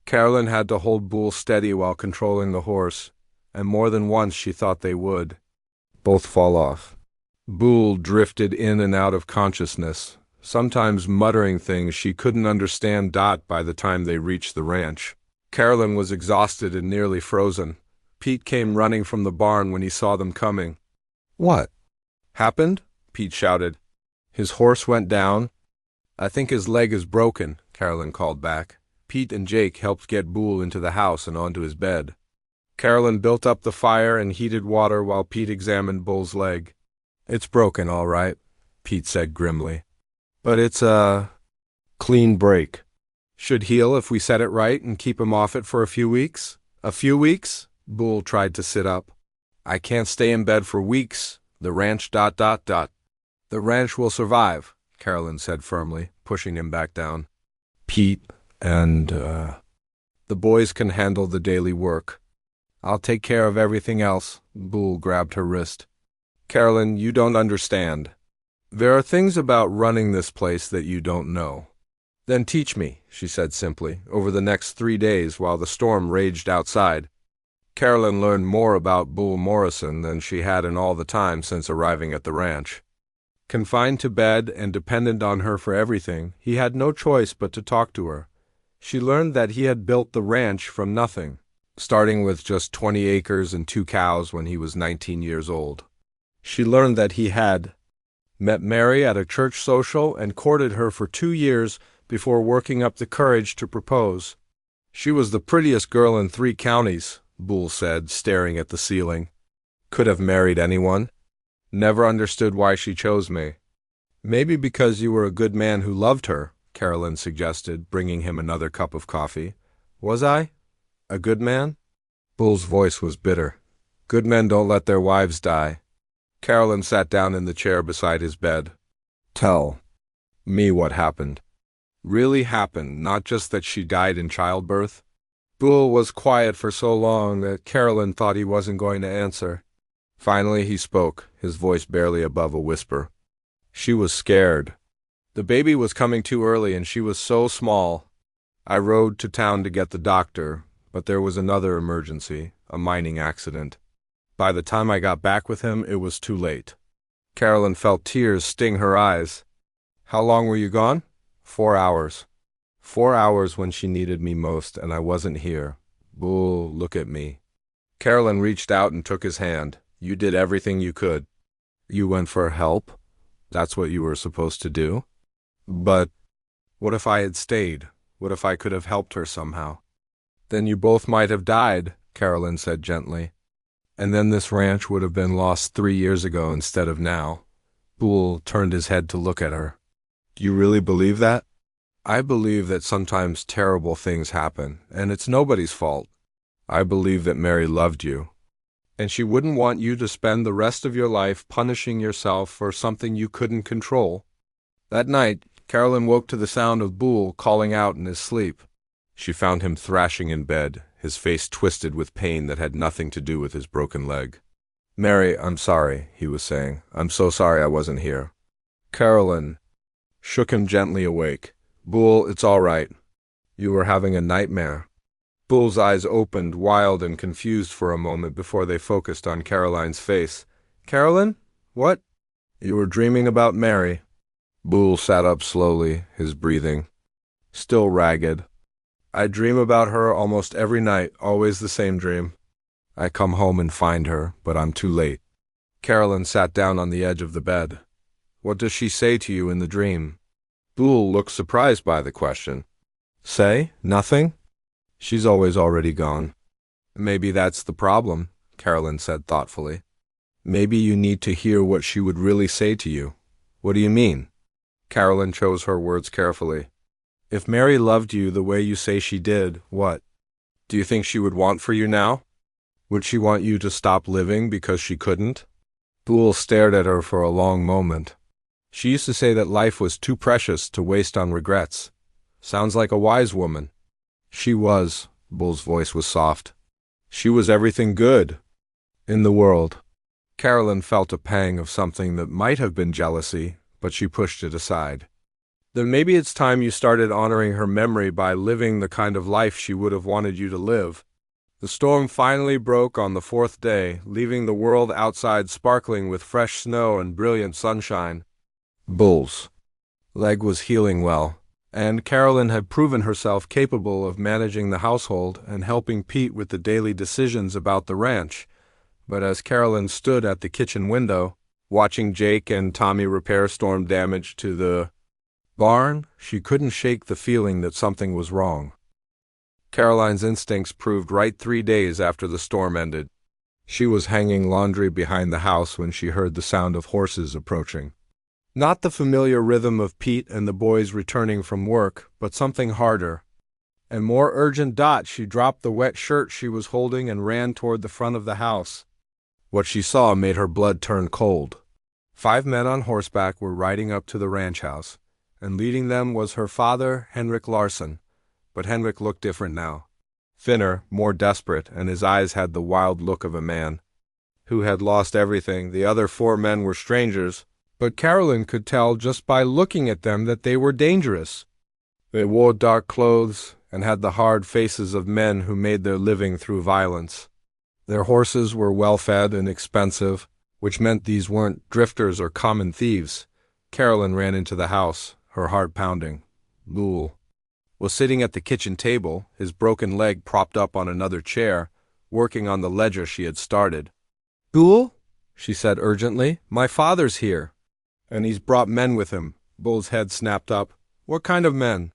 Carolyn had to hold Boole steady while controlling the horse, and more than once she thought they would both fall off. Boole drifted in and out of consciousness, sometimes muttering things she couldn't understand. By the time they reached the ranch, Carolyn was exhausted and nearly frozen. Pete came running from the barn when he saw them coming. "What happened?" Pete shouted. "His horse went down." "I think his leg is broken," Carolyn called back. Pete and Jake helped get Boole into the house and onto his bed. Carolyn built up the fire and heated water while Pete examined Boole's leg. "It's broken, all right," Pete said grimly. "But it's a clean break. Should heal if we set it right and keep him off it for a few weeks." "A few weeks?" Boole tried to sit up. "I can't stay in bed for weeks. The ranch. The ranch will survive," Carolyn said firmly, pushing him back down. "Pete and the boys can handle the daily work. I'll take care of everything else." Boole grabbed her wrist. "Carolyn, you don't understand. There are things about running this place that you don't know." "Then teach me," she said simply. Over the next 3 days, while the storm raged outside, Carolyn learned more about Boole Morrison than she had in all the time since arriving at the ranch. Confined to bed and dependent on her for everything, he had no choice but to talk to her. She learned that he had built the ranch from nothing, starting with just 20 acres and 2 cows when he was 19 years old. She learned that he had met Mary at a church social and courted her for 2 years before working up the courage to propose. "She was the prettiest girl in 3 counties, Boole said, staring at the ceiling. "Could have married anyone. Never understood why she chose me." "Maybe because you were a good man who loved her," Carolyn suggested, bringing him another cup of coffee. "Was I? A good man?" Boole's voice was bitter. "Good men don't let their wives die." Carolyn sat down in the chair beside his bed. "Tell me what happened." "Really happened, not just that she died in childbirth." Boole was quiet for so long that Carolyn thought he wasn't going to answer. Finally he spoke, his voice barely above a whisper. She was scared. The baby was coming too early and she was so small. I rode to town to get the doctor, but there was another emergency, a mining accident. By the time I got back with him, it was too late. Carolyn felt tears sting her eyes. How long were you gone? 4 hours. 4 hours when she needed me most, and I wasn't here. Bull, look at me. Carolyn reached out and took his hand. You did everything you could. You went for help? That's what you were supposed to do? But what if I had stayed? What if I could have helped her somehow? Then you both might have died, Carolyn said gently. And then this ranch would have been lost 3 years ago instead of now. Bull turned his head to look at her. Do you really believe that? I believe that sometimes terrible things happen, and it's nobody's fault. I believe that Mary loved you, and she wouldn't want you to spend the rest of your life punishing yourself for something you couldn't control. That night, Carolyn woke to the sound of Bull calling out in his sleep. She found him thrashing in bed, his face twisted with pain that had nothing to do with his broken leg. Mary, I'm sorry, he was saying. I'm so sorry I wasn't here. Carolyn shook him gently awake. Bull, it's all right. You were having a nightmare. Bull's eyes opened, wild and confused for a moment before they focused on Caroline's face. Carolyn? What? You were dreaming about Mary. Bull sat up slowly, his breathing still ragged. I dream about her almost every night, always the same dream. I come home and find her, but I'm too late. Carolyn sat down on the edge of the bed. What does she say to you in the dream? Bull looked surprised by the question. Say? Nothing? She's already gone. Maybe that's the problem, Carolyn said thoughtfully. Maybe you need to hear what she would really say to you. What do you mean? Carolyn chose her words carefully. If Mary loved you the way you say she did, what? Do you think she would want for you now? Would she want you to stop living because she couldn't? Bull stared at her for a long moment. She used to say that life was too precious to waste on regrets. Sounds like a wise woman. She was. Bull's voice was soft. She was everything good in the world. Carolyn felt a pang of something that might have been jealousy, but she pushed it aside. Then maybe it's time you started honoring her memory by living the kind of life she would have wanted you to live. The storm finally broke on the 4th day, leaving the world outside sparkling with fresh snow and brilliant sunshine. Bull's leg was healing well, and Carolyn had proven herself capable of managing the household and helping Pete with the daily decisions about the ranch. But as Carolyn stood at the kitchen window, watching Jake and Tommy repair storm damage to the barn, she couldn't shake the feeling that something was wrong. Caroline's instincts proved right 3 days after the storm ended. She was hanging laundry behind the house when she heard the sound of horses approaching. Not the familiar rhythm of Pete and the boys returning from work, but something harder and more urgent. She dropped the wet shirt she was holding and ran toward the front of the house. What she saw made her blood turn cold. 5 men on horseback were riding up to the ranch house, and leading them was her father, Henrik Larsson. But Henrik looked different now. Thinner, more desperate, and his eyes had the wild look of a man who had lost everything. The other 4 men were strangers, but Carolyn could tell just by looking at them that they were dangerous. They wore dark clothes and had the hard faces of men who made their living through violence. Their horses were well-fed and expensive, which meant these weren't drifters or common thieves. Carolyn ran into the house, her heart pounding. Bull was sitting at the kitchen table, his broken leg propped up on another chair, working on the ledger she had started. Bull, she said urgently, my father's here. And he's brought men with him. Bull's head snapped up. What kind of men?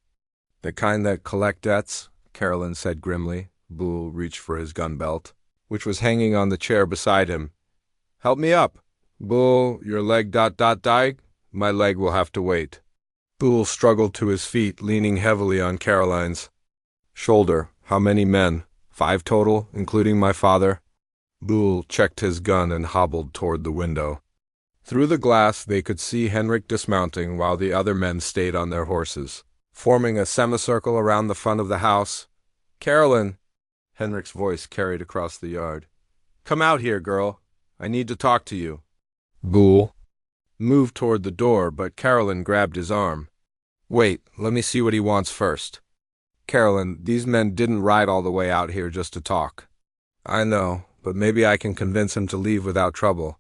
The kind that collect debts, Carolyn said grimly. Bull reached for his gun belt, which was hanging on the chair beside him. Help me up. Bull, your leg ... My leg will have to wait. Bull struggled to his feet, leaning heavily on Caroline's shoulder. How many men? 5 total, including my father? Bull checked his gun and hobbled toward the window. Through the glass they could see Henrik dismounting while the other men stayed on their horses, forming a semicircle around the front of the house. Carolyn, Henrik's voice carried across the yard. Come out here, girl. I need to talk to you. Bull moved toward the door, but Carolyn grabbed his arm. Wait, let me see what he wants first. Carolyn, these men didn't ride all the way out here just to talk. I know, but maybe I can convince him to leave without trouble.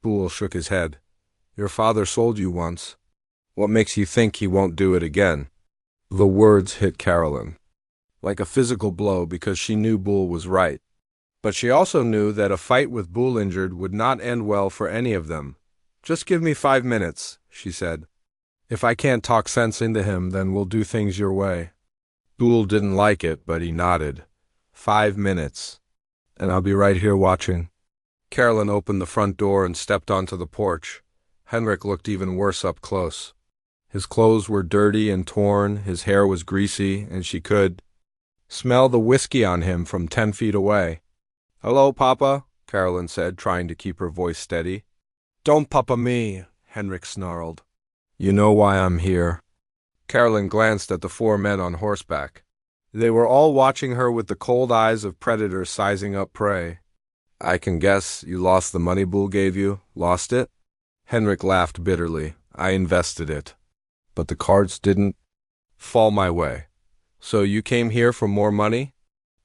Boole shook his head. Your father sold you once. What makes you think he won't do it again? The words hit Carolyn like a physical blow because she knew Boole was right. But she also knew that a fight with Boole injured would not end well for any of them. Just give me 5 minutes, she said. If I can't talk sense into him, then we'll do things your way. Boole didn't like it, but he nodded. 5 minutes. And I'll be right here watching. Carolyn opened the front door and stepped onto the porch. Henrik looked even worse up close. His clothes were dirty and torn, his hair was greasy, and she could smell the whiskey on him from 10 feet away. Hello, Papa, Carolyn said, trying to keep her voice steady. Don't papa me, Henrik snarled. You know why I'm here. Carolyn glanced at the 4 men on horseback. They were all watching her with the cold eyes of predators sizing up prey. I can guess you lost the money Boole gave you. Lost it? Henrik laughed bitterly. I invested it. But the cards didn't fall my way. So you came here for more money?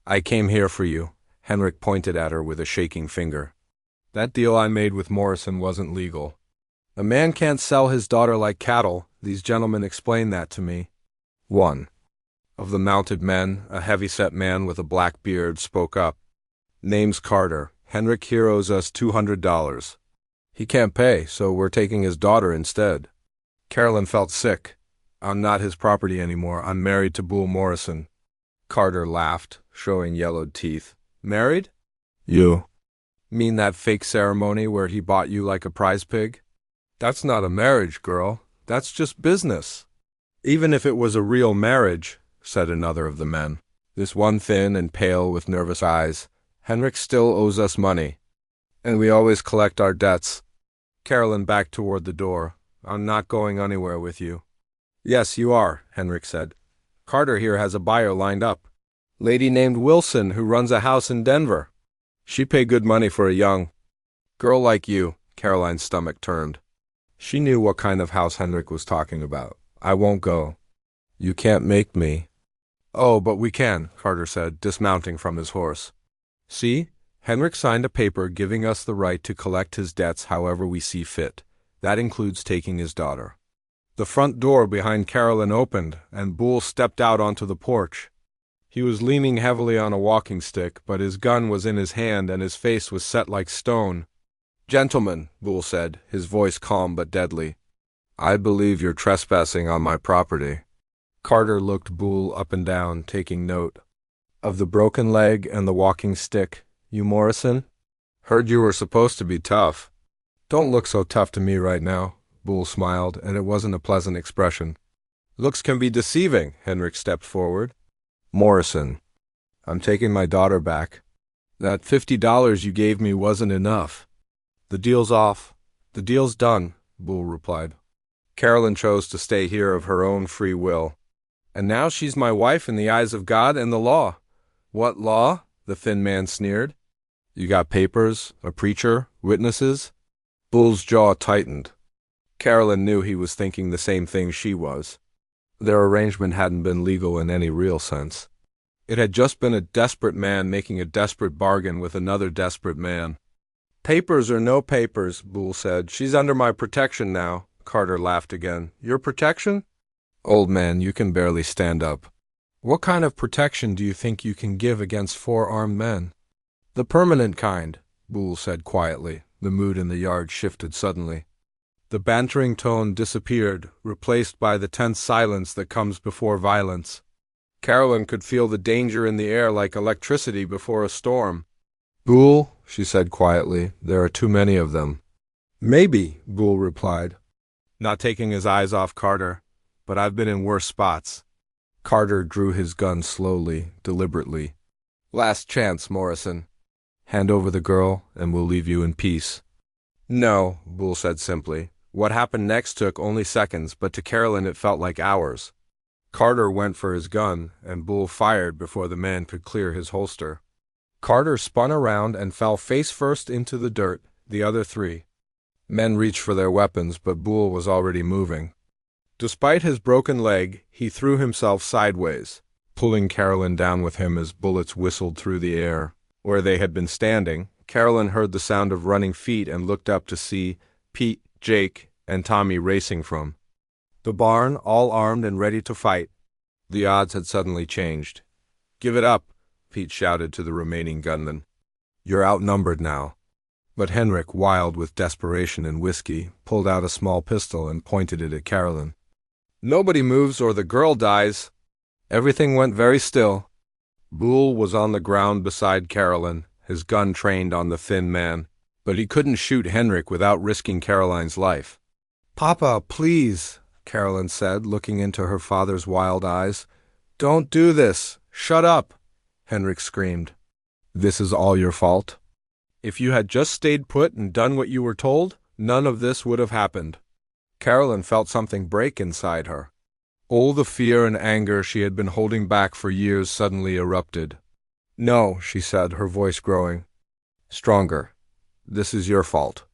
I came here for you. Henrik pointed at her with a shaking finger. That deal I made with Morrison wasn't legal. A man can't sell his daughter like cattle. These gentlemen explained that to me. One of the mounted men, a heavy-set man with a black beard, spoke up. Name's Carter. Henrik here owes us $200. He can't pay, so we're taking his daughter instead. Carolyn felt sick. I'm not his property anymore. I'm married to Boole Morrison. Carter laughed, showing yellowed teeth. Married? You mean that fake ceremony where he bought you like a prize pig? That's not a marriage, girl. That's just business. Even if it was a real marriage, said another of the men. This one thin and pale with nervous eyes. Henrik still owes us money. And we always collect our debts. Carolyn backed toward the door. I'm not going anywhere with you. Yes, you are, Henrik said. Carter here has a buyer lined up. Lady named Wilson who runs a house in Denver. She pay good money for a young girl like you. Caroline's stomach turned. She knew what kind of house Henrik was talking about. I won't go. You can't make me. Oh, but we can, Carter said, dismounting from his horse. See? Henrik signed a paper giving us the right to collect his debts however we see fit. That includes taking his daughter. The front door behind Carolyn opened, and Boole stepped out onto the porch. He was leaning heavily on a walking stick, but his gun was in his hand and his face was set like stone. Gentlemen, Boole said, his voice calm but deadly. I believe you're trespassing on my property. Carter looked Boole up and down, taking note. Of the broken leg and the walking stick, you Morrison? Heard you were supposed to be tough. Don't look so tough to me right now. Boole smiled, and it wasn't a pleasant expression. Looks can be deceiving, Henrik stepped forward. Morrison, I'm taking my daughter back. That $50 you gave me wasn't enough. The deal's off. The deal's done, Boole replied. Carolyn chose to stay here of her own free will. And now she's my wife in the eyes of God and the law. What law? The thin man sneered. You got papers, a preacher, witnesses? Boole's jaw tightened. Carolyn knew he was thinking the same thing she was. Their arrangement hadn't been legal in any real sense. It had just been a desperate man making a desperate bargain with another desperate man. Papers or no papers, Boole said. She's under my protection now. Carter laughed again. Your protection? Old man, you can barely stand up. What kind of protection do you think you can give against 4 armed men? The permanent kind, Boole said quietly. The mood in the yard shifted suddenly. The bantering tone disappeared, replaced by the tense silence that comes before violence. Carolyn could feel the danger in the air like electricity before a storm. Boole, she said quietly, there are too many of them. Maybe, Boole replied, not taking his eyes off Carter, but I've been in worse spots. Carter drew his gun slowly, deliberately. Last chance, Morrison. Hand over the girl, and we'll leave you in peace. No, Boole said simply. What happened next took only seconds, but to Carolyn it felt like hours. Carter went for his gun, and Boole fired before the man could clear his holster. Carter spun around and fell face first into the dirt, the other 3 Men reached for their weapons, but Boole was already moving. Despite his broken leg, he threw himself sideways, pulling Carolyn down with him as bullets whistled through the air. Where they had been standing, Carolyn heard the sound of running feet and looked up to see Pete, Jake, and Tommy racing from the barn, all armed and ready to fight. The odds had suddenly changed. "Give it up," Pete shouted to the remaining gunmen. "You're outnumbered now." But Henrik, wild with desperation and whiskey, pulled out a small pistol and pointed it at Carolyn. "Nobody moves or the girl dies." Everything went very still. Boole was on the ground beside Carolyn, his gun trained on the thin man, but he couldn't shoot Henrik without risking Caroline's life. "Papa, please," Carolyn said, looking into her father's wild eyes. "Don't do this. Shut up," Henrik screamed. "This is all your fault? If you had just stayed put and done what you were told, none of this would have happened." Carolyn felt something break inside her. All the fear and anger she had been holding back for years suddenly erupted. "No," she said, her voice growing stronger. "This is your fault.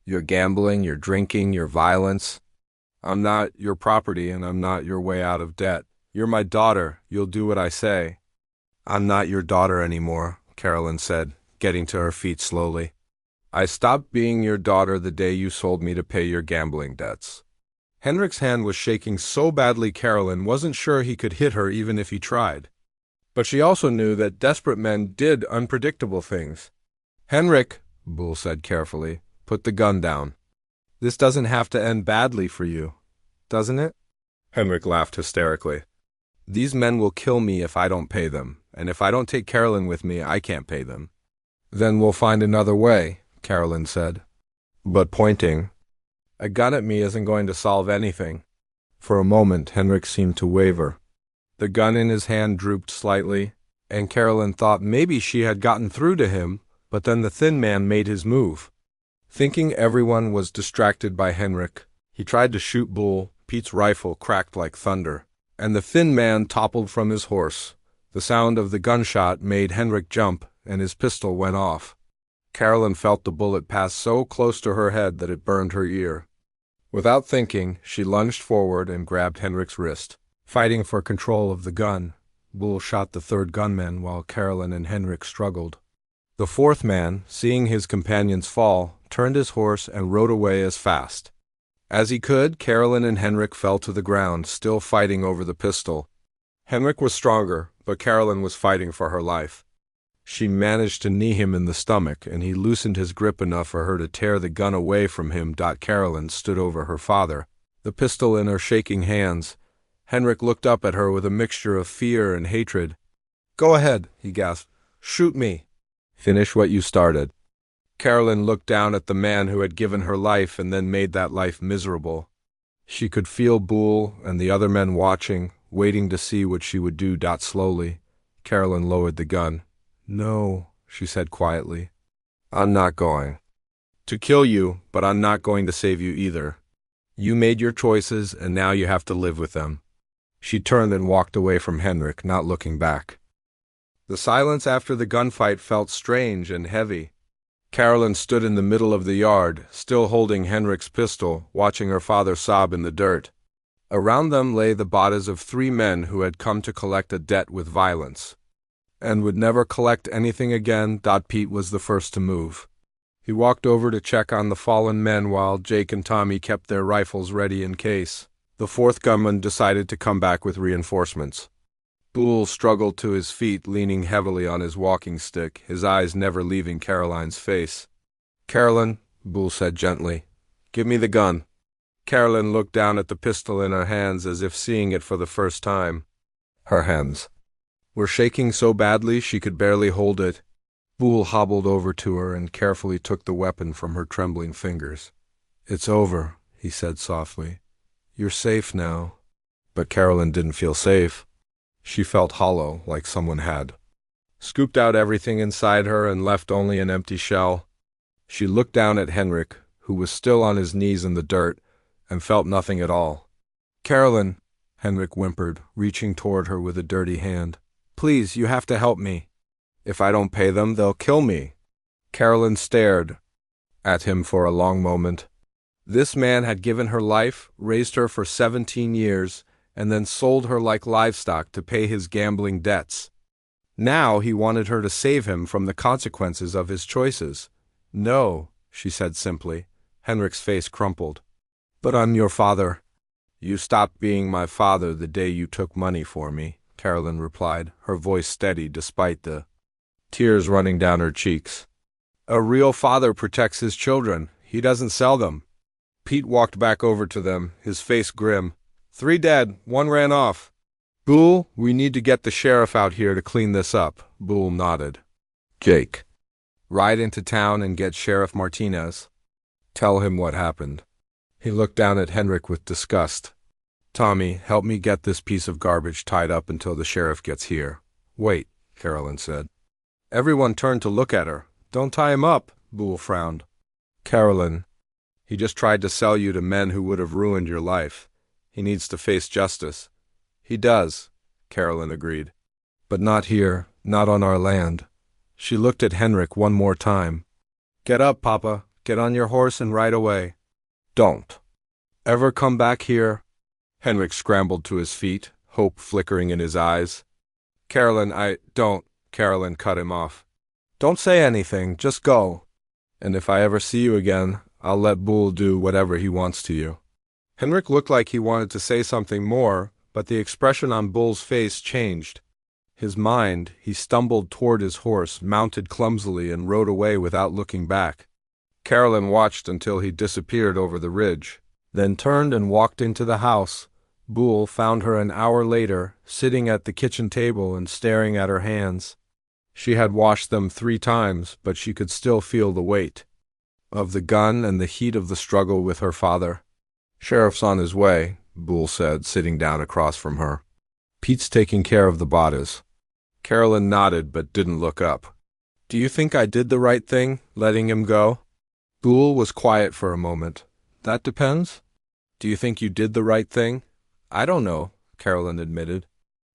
Your gambling, your drinking, your violence. I'm not your property and I'm not your way out of debt. You're my daughter. You'll do what I say." "I'm not your daughter anymore," Carolyn said, getting to her feet slowly. "I stopped being your daughter the day you sold me to pay your gambling debts." Henrik's hand was shaking so badly Carolyn wasn't sure he could hit her even if he tried. But she also knew that desperate men did unpredictable things. "Henrik," Boole said carefully, "put the gun down. This doesn't have to end badly for you, doesn't it?" Henrik laughed hysterically. "These men will kill me if I don't pay them, and if I don't take Carolyn with me, I can't pay them." "Then we'll find another way," Carolyn said. But pointing, "A gun at me isn't going to solve anything." For a moment, Henrik seemed to waver. The gun in his hand drooped slightly, and Carolyn thought maybe she had gotten through to him, but then the thin man made his move. Thinking everyone was distracted by Henrik, he tried to shoot Boole. Pete's rifle cracked like thunder, and the thin man toppled from his horse. The sound of the gunshot made Henrik jump, and his pistol went off. Carolyn felt the bullet pass so close to her head that it burned her ear. Without thinking, she lunged forward and grabbed Henrik's wrist. Fighting for control of the gun, Boole shot the third gunman while Carolyn and Henrik struggled. The fourth man, seeing his companions fall, turned his horse and rode away as fast as he could. Carolyn and Henrik fell to the ground, still fighting over the pistol. Henrik was stronger, but Carolyn was fighting for her life. She managed to knee him in the stomach, and he loosened his grip enough for her to tear the gun away from him. Carolyn stood over her father, the pistol in her shaking hands. Henrik looked up at her with a mixture of fear and hatred. "Go ahead," he gasped. "Shoot me. Finish what you started." Carolyn looked down at the man who had given her life and then made that life miserable. She could feel Boole and the other men watching, waiting to see what she would do. Slowly, Carolyn lowered the gun. "No," she said quietly. "I'm not going to kill you, but I'm not going to save you either. You made your choices, and now you have to live with them." She turned and walked away from Henrik, not looking back. The silence after the gunfight felt strange and heavy. Carolyn stood in the middle of the yard, still holding Henrik's pistol, watching her father sob in the dirt. Around them lay the bodies of 3 men who had come to collect a debt with violence, and would never collect anything again. Pete was the first to move. He walked over to check on the fallen men while Jake and Tommy kept their rifles ready in case. The fourth gunman decided to come back with reinforcements. Boole struggled to his feet, leaning heavily on his walking stick, his eyes never leaving Caroline's face. "Carolyn," Boole said gently, "give me the gun." Carolyn looked down at the pistol in her hands as if seeing it for the first time. Her hands were shaking so badly she could barely hold it. Boole hobbled over to her and carefully took the weapon from her trembling fingers. "It's over," he said softly. "You're safe now." But Carolyn didn't feel safe. She felt hollow, like someone had scooped out everything inside her and left only an empty shell. She looked down at Henrik, who was still on his knees in the dirt, and felt nothing at all. "Carolyn," Henrik whimpered, reaching toward her with a dirty hand. "Please, you have to help me. If I don't pay them, they'll kill me." Carolyn stared at him for a long moment. This man had given her life, raised her for 17 years, and then sold her like livestock to pay his gambling debts. Now he wanted her to save him from the consequences of his choices. "No," she said simply. Henrik's face crumpled. "But I'm your father." "You stopped being my father the day you took money for me," Carolyn replied, her voice steady despite the tears running down her cheeks. "A real father protects his children. He doesn't sell them." Pete walked back over to them, his face grim. "3 dead, 1 ran off." "Boole, we need to get the sheriff out here to clean this up." Boole nodded. "Jake, ride into town and get Sheriff Martinez. Tell him what happened." He looked down at Henrik with disgust. "Tommy, help me get this piece of garbage tied up until the sheriff gets here." "Wait," Carolyn said. Everyone turned to look at her. "Don't tie him up," Boole frowned. "Carolyn, he just tried to sell you to men who would have ruined your life. He needs to face justice." "He does," Carolyn agreed. "But not here, not on our land." She looked at Henrik one more time. "Get up, Papa. Get on your horse and ride away. Don't ever come back here." Henrik scrambled to his feet, hope flickering in his eyes. "Carolyn, don't," Carolyn cut him off. "Don't say anything, just go. And if I ever see you again, I'll let Boole do whatever he wants to you." Henrik looked like he wanted to say something more, but the expression on Boole's face changed. His mind, he stumbled toward his horse, mounted clumsily, and rode away without looking back. Carolyn watched until he disappeared over the ridge, then turned and walked into the house. Boole found her an hour later, sitting at the kitchen table and staring at her hands. She had washed them 3 times, but she could still feel the weight of the gun and the heat of the struggle with her father. "Sheriff's on his way," Boole said, sitting down across from her. "Pete's taking care of the bodies." Carolyn nodded but didn't look up. "Do you think I did the right thing, letting him go?" Boole was quiet for a moment. "That depends. Do you think you did the right thing?" "I don't know," Carolyn admitted.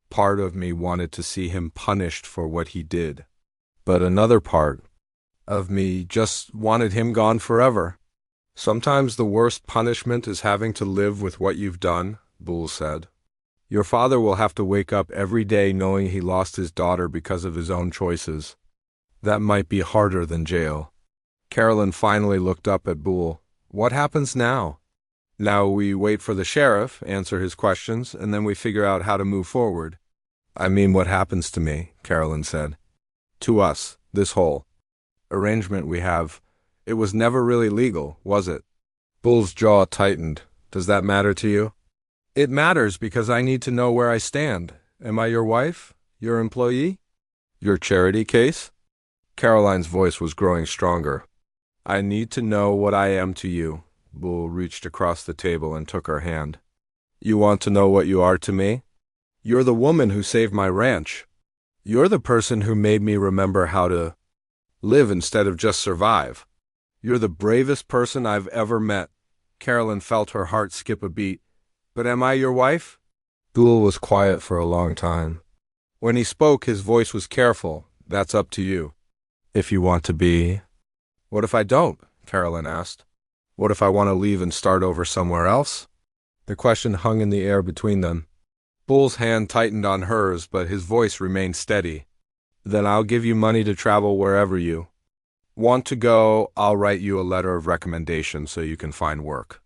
"Part of me wanted to see him punished for what he did. But another part of me just wanted him gone forever." "Sometimes the worst punishment is having to live with what you've done," Boole said. "Your father will have to wake up every day knowing he lost his daughter because of his own choices. That might be harder than jail." Carolyn finally looked up at Boole. "What happens now?" "Now we wait for the sheriff, answer his questions, and then we figure out how to move forward." "I mean, what happens to me?" Carolyn said. "To us, this whole arrangement we have. It was never really legal, was it?" Boole's jaw tightened. "Does that matter to you?" "It matters because I need to know where I stand. Am I your wife? Your employee? Your charity case?" Caroline's voice was growing stronger. "I need to know what I am to you." Boole reached across the table and took her hand. "You want to know what you are to me? You're the woman who saved my ranch. You're the person who made me remember how to live instead of just survive. You're the bravest person I've ever met." Carolyn felt her heart skip a beat. "But am I your wife?" Boole was quiet for a long time. When he spoke, his voice was careful. "That's up to you. If you want to be." "What if I don't?" Carolyn asked. "What if I want to leave and start over somewhere else?" The question hung in the air between them. Boole's hand tightened on hers, but his voice remained steady. "Then I'll give you money to travel wherever you want to go. I'll write you a letter of recommendation so you can find work.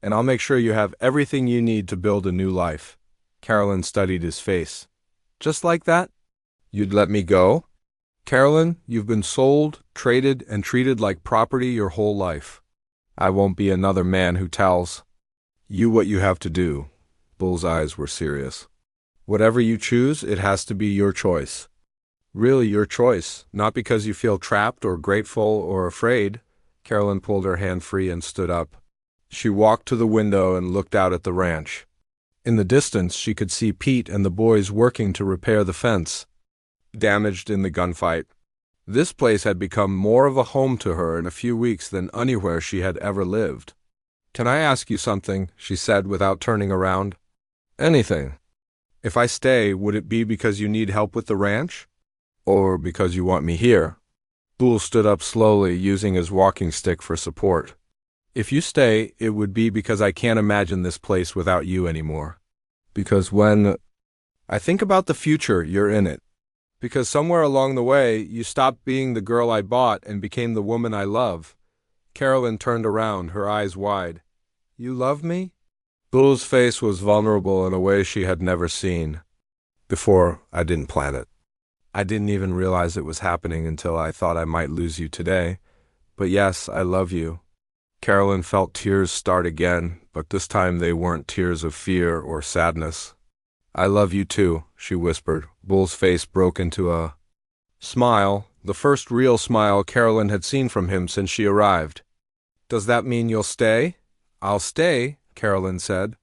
And I'll make sure you have everything you need to build a new life." Carolyn studied his face. "Just like that? You'd let me go?" "Carolyn, you've been sold, traded, and treated like property your whole life. I won't be another man who tells you what you have to do." Boole's eyes were serious. "Whatever you choose, it has to be your choice. Really your choice, not because you feel trapped or grateful or afraid." Carolyn pulled her hand free and stood up. She walked to the window and looked out at the ranch. In the distance, she could see Pete and the boys working to repair the fence, damaged in the gunfight. This place had become more of a home to her in a few weeks than anywhere she had ever lived. "Can I ask you something?" she said without turning around. "Anything. If I stay, would it be because you need help with the ranch? Or because you want me here?" Boole stood up slowly, using his walking stick for support. If you stay, it would be because I can't imagine this place without you anymore. Because when I think about the future, you're in it. Because somewhere along the way, you stopped being the girl I bought and became the woman I love. Carolyn turned around, her eyes wide. You love me? Bull's face was vulnerable in a way she had never seen. Before, I didn't plan it. I didn't even realize it was happening until I thought I might lose you today. But yes, I love you. Carolyn felt tears start again, but this time they weren't tears of fear or sadness. I love you too, she whispered. Bull's face broke into a smile, the first real smile Carolyn had seen from him since she arrived. Does that mean you'll stay? I'll stay, Carolyn said.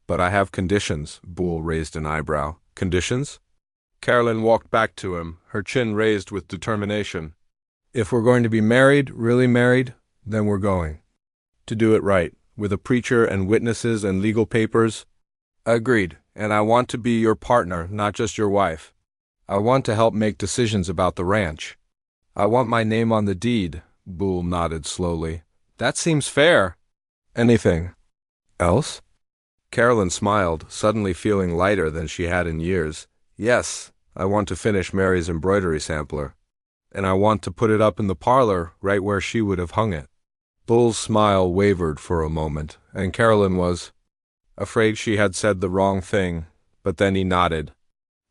But I have conditions, Bull raised an eyebrow. Conditions? Carolyn walked back to him, her chin raised with determination. If we're going to be married, really married, then we're going. To do it right, with a preacher and witnesses and legal papers. Agreed, and I want to be your partner, not just your wife. I want to help make decisions about the ranch. I want my name on the deed, Bull nodded slowly. That seems fair. Anything else? Carolyn smiled, suddenly feeling lighter than she had in years. Yes, I want to finish Mary's embroidery sampler. And I want to put it up in the parlor, right where she would have hung it. Bull's smile wavered for a moment, and Carolyn was afraid she had said the wrong thing, but then he nodded.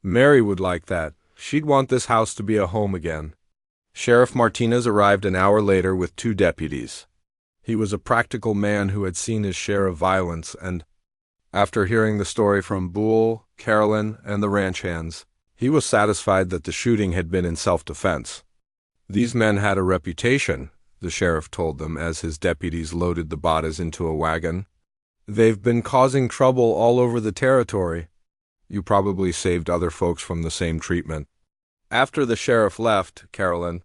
Mary would like that. She'd want this house to be a home again. Sheriff Martinez arrived an hour later with 2 deputies. He was a practical man who had seen his share of violence, and after hearing the story from Bull, Carolyn, and the ranch hands, he was satisfied that the shooting had been in self-defense. These men had a reputation, the sheriff told them as his deputies loaded the bodies into a wagon. They've been causing trouble all over the territory. You probably saved other folks from the same treatment. After the sheriff left, Carolyn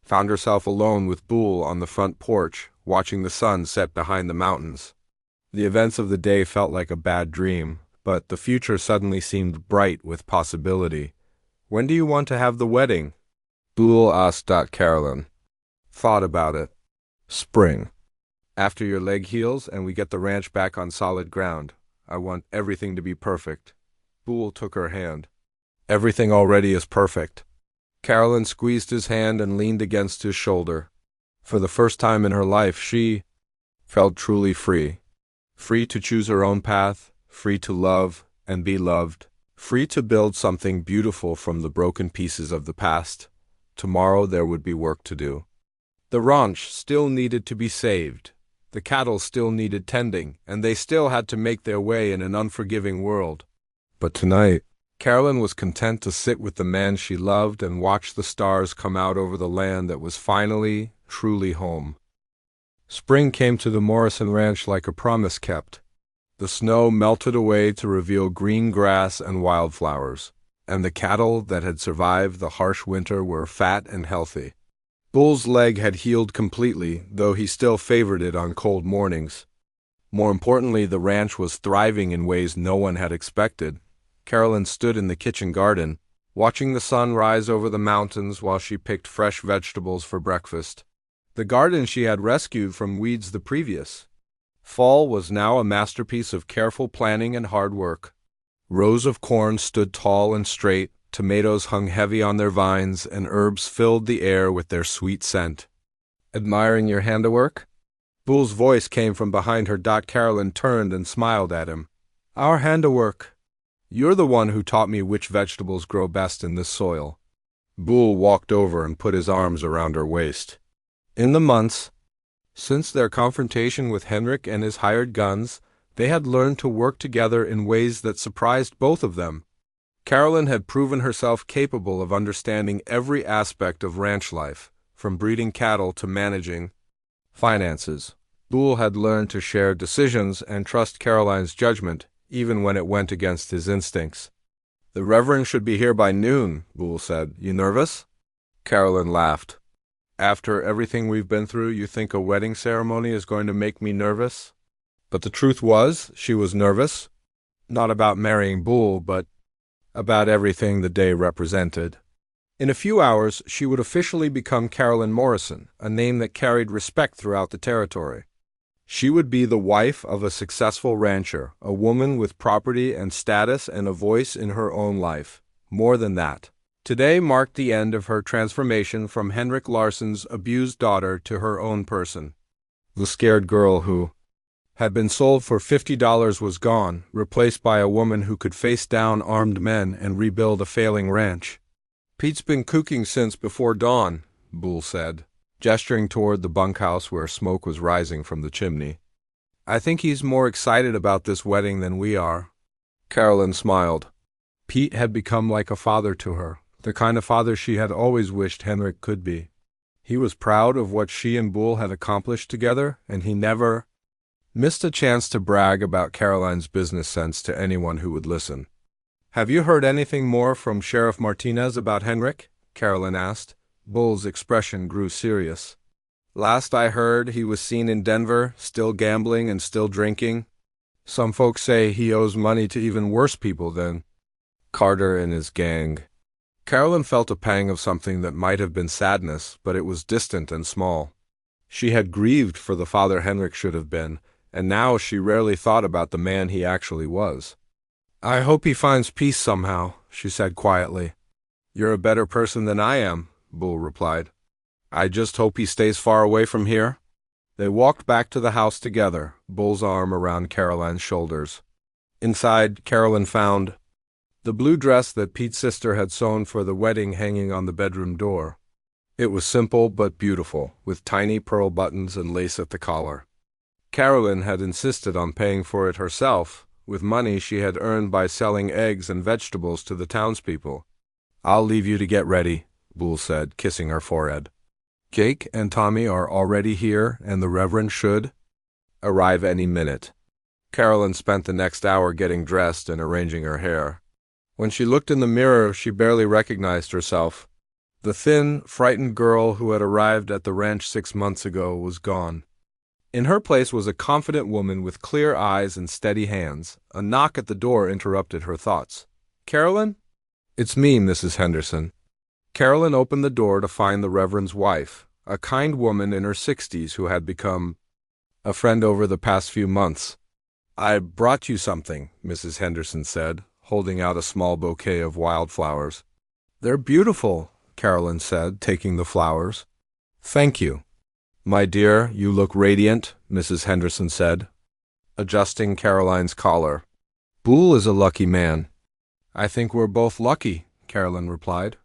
found herself alone with Bull on the front porch, watching the sun set behind the mountains. The events of the day felt like a bad dream, but the future suddenly seemed bright with possibility. When do you want to have the wedding? Bull asked Carolyn. Thought about it. Spring. After your leg heals and we get the ranch back on solid ground. I want everything to be perfect. Bull took her hand. Everything already is perfect. Carolyn squeezed his hand and leaned against his shoulder. For the first time in her life, she felt truly free. Free to choose her own path, free to love and be loved, free to build something beautiful from the broken pieces of the past. Tomorrow there would be work to do. The ranch still needed to be saved. The cattle still needed tending, and they still had to make their way in an unforgiving world. But tonight, Carolyn was content to sit with the man she loved and watch the stars come out over the land that was finally, truly home. Spring came to the Morrison Ranch like a promise kept. The snow melted away to reveal green grass and wildflowers, and the cattle that had survived the harsh winter were fat and healthy. Bull's leg had healed completely, though he still favored it on cold mornings. More importantly, the ranch was thriving in ways no one had expected. Carolyn stood in the kitchen garden, watching the sun rise over the mountains while she picked fresh vegetables for breakfast. The garden she had rescued from weeds the previous fall was now a masterpiece of careful planning and hard work. Rows of corn stood tall and straight, tomatoes hung heavy on their vines, and herbs filled the air with their sweet scent. Admiring your handiwork? Bull's voice came from behind her. Carolyn turned and smiled at him. Our handiwork. You're the one who taught me which vegetables grow best in this soil. Bull walked over and put his arms around her waist. In the months since their confrontation with Henrik and his hired guns, they had learned to work together in ways that surprised both of them. Carolyn had proven herself capable of understanding every aspect of ranch life, from breeding cattle to managing finances. Bull had learned to share decisions and trust Caroline's judgment, even when it went against his instincts. The Reverend should be here by noon, Bull said. You nervous? Carolyn laughed. After everything we've been through, you think a wedding ceremony is going to make me nervous? But the truth was, she was nervous. Not about marrying Bull, but about everything the day represented. In a few hours, she would officially become Carolyn Morrison, a name that carried respect throughout the territory. She would be the wife of a successful rancher, a woman with property and status and a voice in her own life. More than that. Today marked the end of her transformation from Henrik Larsson's abused daughter to her own person. The scared girl who had been sold for $50 was gone, replaced by a woman who could face down armed men and rebuild a failing ranch. "Pete's been cooking since before dawn," Boole said, gesturing toward the bunkhouse where smoke was rising from the chimney. "I think he's more excited about this wedding than we are." Carolyn smiled. Pete had become like a father to her, the kind of father she had always wished Henrik could be. He was proud of what she and Boole had accomplished together, and he never missed a chance to brag about Caroline's business sense to anyone who would listen. "Have you heard anything more from Sheriff Martinez about Henrik?" Carolyn asked. Boole's expression grew serious. "Last I heard, he was seen in Denver, still gambling and still drinking. Some folks say he owes money to even worse people than Carter and his gang." Carolyn felt a pang of something that might have been sadness, but it was distant and small. She had grieved for the father Henrik should have been, and now she rarely thought about the man he actually was. "I hope he finds peace somehow," she said quietly. "You're a better person than I am," Boole replied. "I just hope he stays far away from here." They walked back to the house together, Boole's arm around Caroline's shoulders. Inside, Carolyn found the blue dress that Pete's sister had sewn for the wedding hanging on the bedroom door. It was simple but beautiful, with tiny pearl buttons and lace at the collar. Carolyn had insisted on paying for it herself, with money she had earned by selling eggs and vegetables to the townspeople. "I'll leave you to get ready," Boole said, kissing her forehead. "Jake and Tommy are already here, and the Reverend should arrive any minute." Carolyn spent the next hour getting dressed and arranging her hair. When she looked in the mirror, she barely recognized herself. The thin, frightened girl who had arrived at the ranch 6 months ago was gone. In her place was a confident woman with clear eyes and steady hands. A knock at the door interrupted her thoughts. "Carolyn?" "It's me, Mrs. Henderson." Carolyn opened the door to find the Reverend's wife, a kind woman in her 60s who had become a friend over the past few months. "I brought you something," Mrs. Henderson said, holding out a small bouquet of wildflowers. "They're beautiful," Carolyn said, taking the flowers. "Thank you." "My dear, you look radiant," Mrs. Henderson said, adjusting Caroline's collar. "Boole is a lucky man." "I think we're both lucky," Carolyn replied.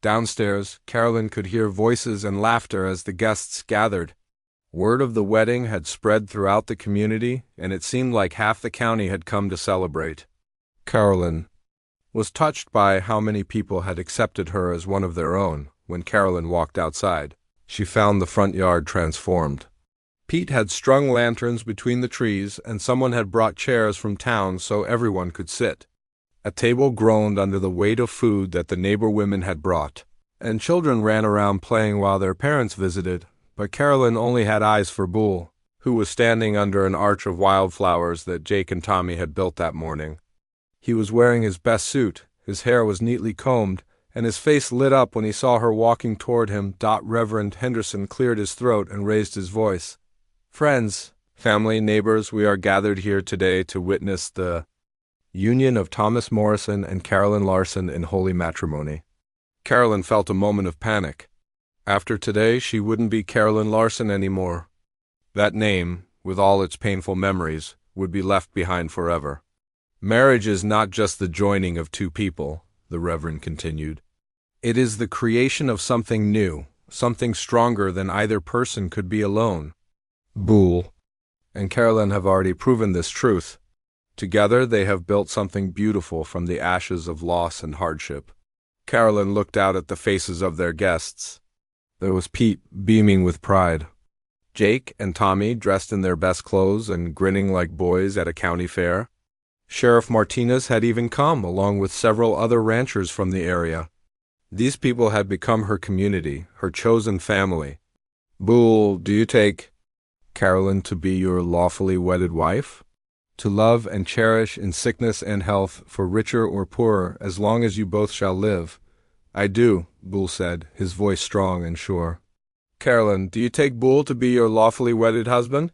Downstairs, Carolyn could hear voices and laughter as the guests gathered. Word of the wedding had spread throughout the community, and it seemed like half the county had come to celebrate. Carolyn was touched by how many people had accepted her as one of their own. When Carolyn walked outside, she found the front yard transformed. Pete had strung lanterns between the trees, and someone had brought chairs from town so everyone could sit. A table groaned under the weight of food that the neighbor women had brought, and children ran around playing while their parents visited, but Carolyn only had eyes for Boole, who was standing under an arch of wildflowers that Jake and Tommy had built that morning. He was wearing his best suit, his hair was neatly combed, and his face lit up when he saw her walking toward him. Reverend Henderson cleared his throat and raised his voice. "Friends, family, neighbors, we are gathered here today to witness the union of Thomas Morrison and Carolyn Larsson in holy matrimony." Carolyn felt a moment of panic. After today, she wouldn't be Carolyn Larsson anymore. That name, with all its painful memories, would be left behind forever. "Marriage is not just the joining of two people," the Reverend continued. "It is the creation of something new, something stronger than either person could be alone. Boole and Carolyn have already proven this truth. Together they have built something beautiful from the ashes of loss and hardship." Carolyn looked out at the faces of their guests. There was Pete, beaming with pride. Jake and Tommy, dressed in their best clothes and grinning like boys at a county fair. Sheriff Martinez had even come, along with several other ranchers from the area. These people had become her community, her chosen family. "Boole, do you take Carolyn to be your lawfully wedded wife? To love and cherish in sickness and health, for richer or poorer, as long as you both shall live?" "I do," Boole said, his voice strong and sure. "Carolyn, do you take Boole to be your lawfully wedded husband?"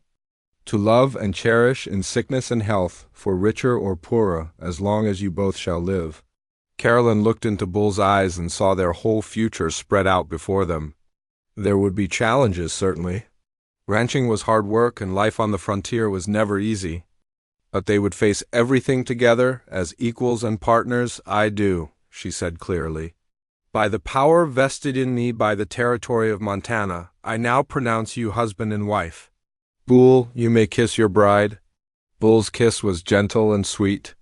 To love and cherish in sickness and health, for richer or poorer, as long as you both shall live. Carolyn looked into Bull's eyes and saw their whole future spread out before them. There would be challenges, certainly. Ranching was hard work and life on the frontier was never easy. But they would face everything together as equals and partners. "I do," she said clearly. "By the power vested in me by the territory of Montana, I now pronounce you husband and wife. Bull, you may kiss your bride." Bull's kiss was gentle and sweet,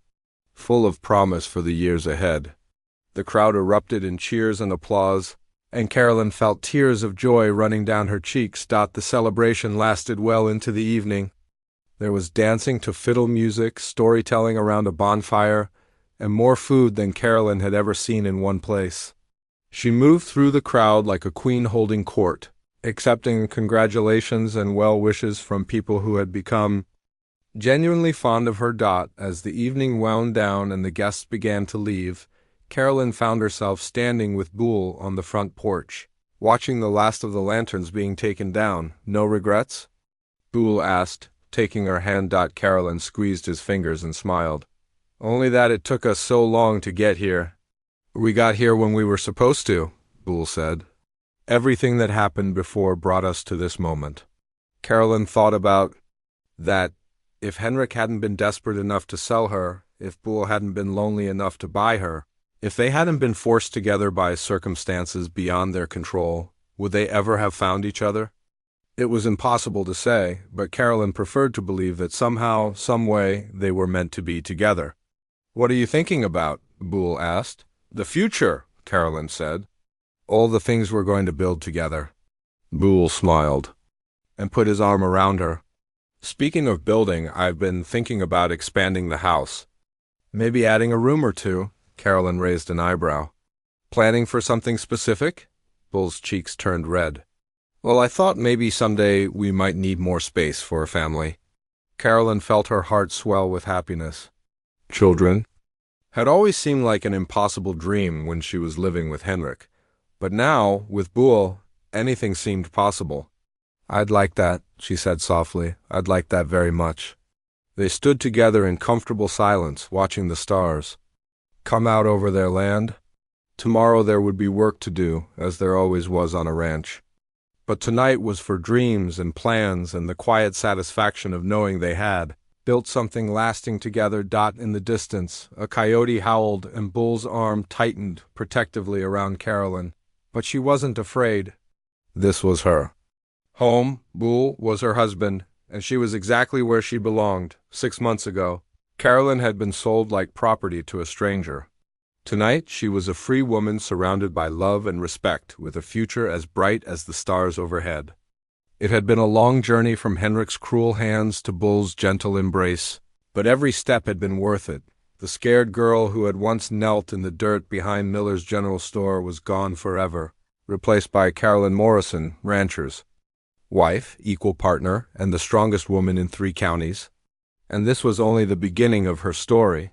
full of promise for the years ahead. The crowd erupted in cheers and applause, and Carolyn felt tears of joy running down her cheeks. The celebration lasted well into the evening. There was dancing to fiddle music, storytelling around a bonfire, and more food than Carolyn had ever seen in one place. She moved through the crowd like a queen holding court, accepting congratulations and well wishes from people who had become genuinely fond of her. As the evening wound down and the guests began to leave, Carolyn found herself standing with Bull on the front porch, watching the last of the lanterns being taken down. "No regrets?" Bull asked, taking her hand. Carolyn squeezed his fingers and smiled. "Only that it took us so long to get here." "We got here when we were supposed to," Bull said. "Everything that happened before brought us to this moment." Carolyn thought about that. If Henrik hadn't been desperate enough to sell her, if Bull hadn't been lonely enough to buy her, if they hadn't been forced together by circumstances beyond their control, would they ever have found each other? It was impossible to say, but Carolyn preferred to believe that somehow, some way, they were meant to be together. "What are you thinking about?" Bull asked. "The future," Carolyn said. "All the things we're going to build together." Bull smiled and put his arm around her. "Speaking of building, I've been thinking about expanding the house. Maybe adding a room or two." Carolyn raised an eyebrow. "Planning for something specific?" Bull's cheeks turned red. "Well, I thought maybe someday we might need more space for a family." Carolyn felt her heart swell with happiness. Children had always seemed like an impossible dream when she was living with Henrik, but now, with Bull, anything seemed possible. "I'd like that," she said softly. "I'd like that very much." They stood together in comfortable silence, watching the stars come out over their land. Tomorrow there would be work to do, as there always was on a ranch. But tonight was for dreams and plans and the quiet satisfaction of knowing they had built something lasting together. In the distance, a coyote howled and Bull's arm tightened protectively around Carolyn. But she wasn't afraid. This was her home. Bull was her husband, and she was exactly where she belonged. 6 months ago, Carolyn had been sold like property to a stranger. Tonight, she was a free woman surrounded by love and respect, with a future as bright as the stars overhead. It had been a long journey from Henrik's cruel hands to Bull's gentle embrace, but every step had been worth it. The scared girl who had once knelt in the dirt behind Miller's General Store was gone forever, replaced by Carolyn Morrison, rancher's wife, equal partner, and the strongest woman in 3 counties. And this was only the beginning of her story.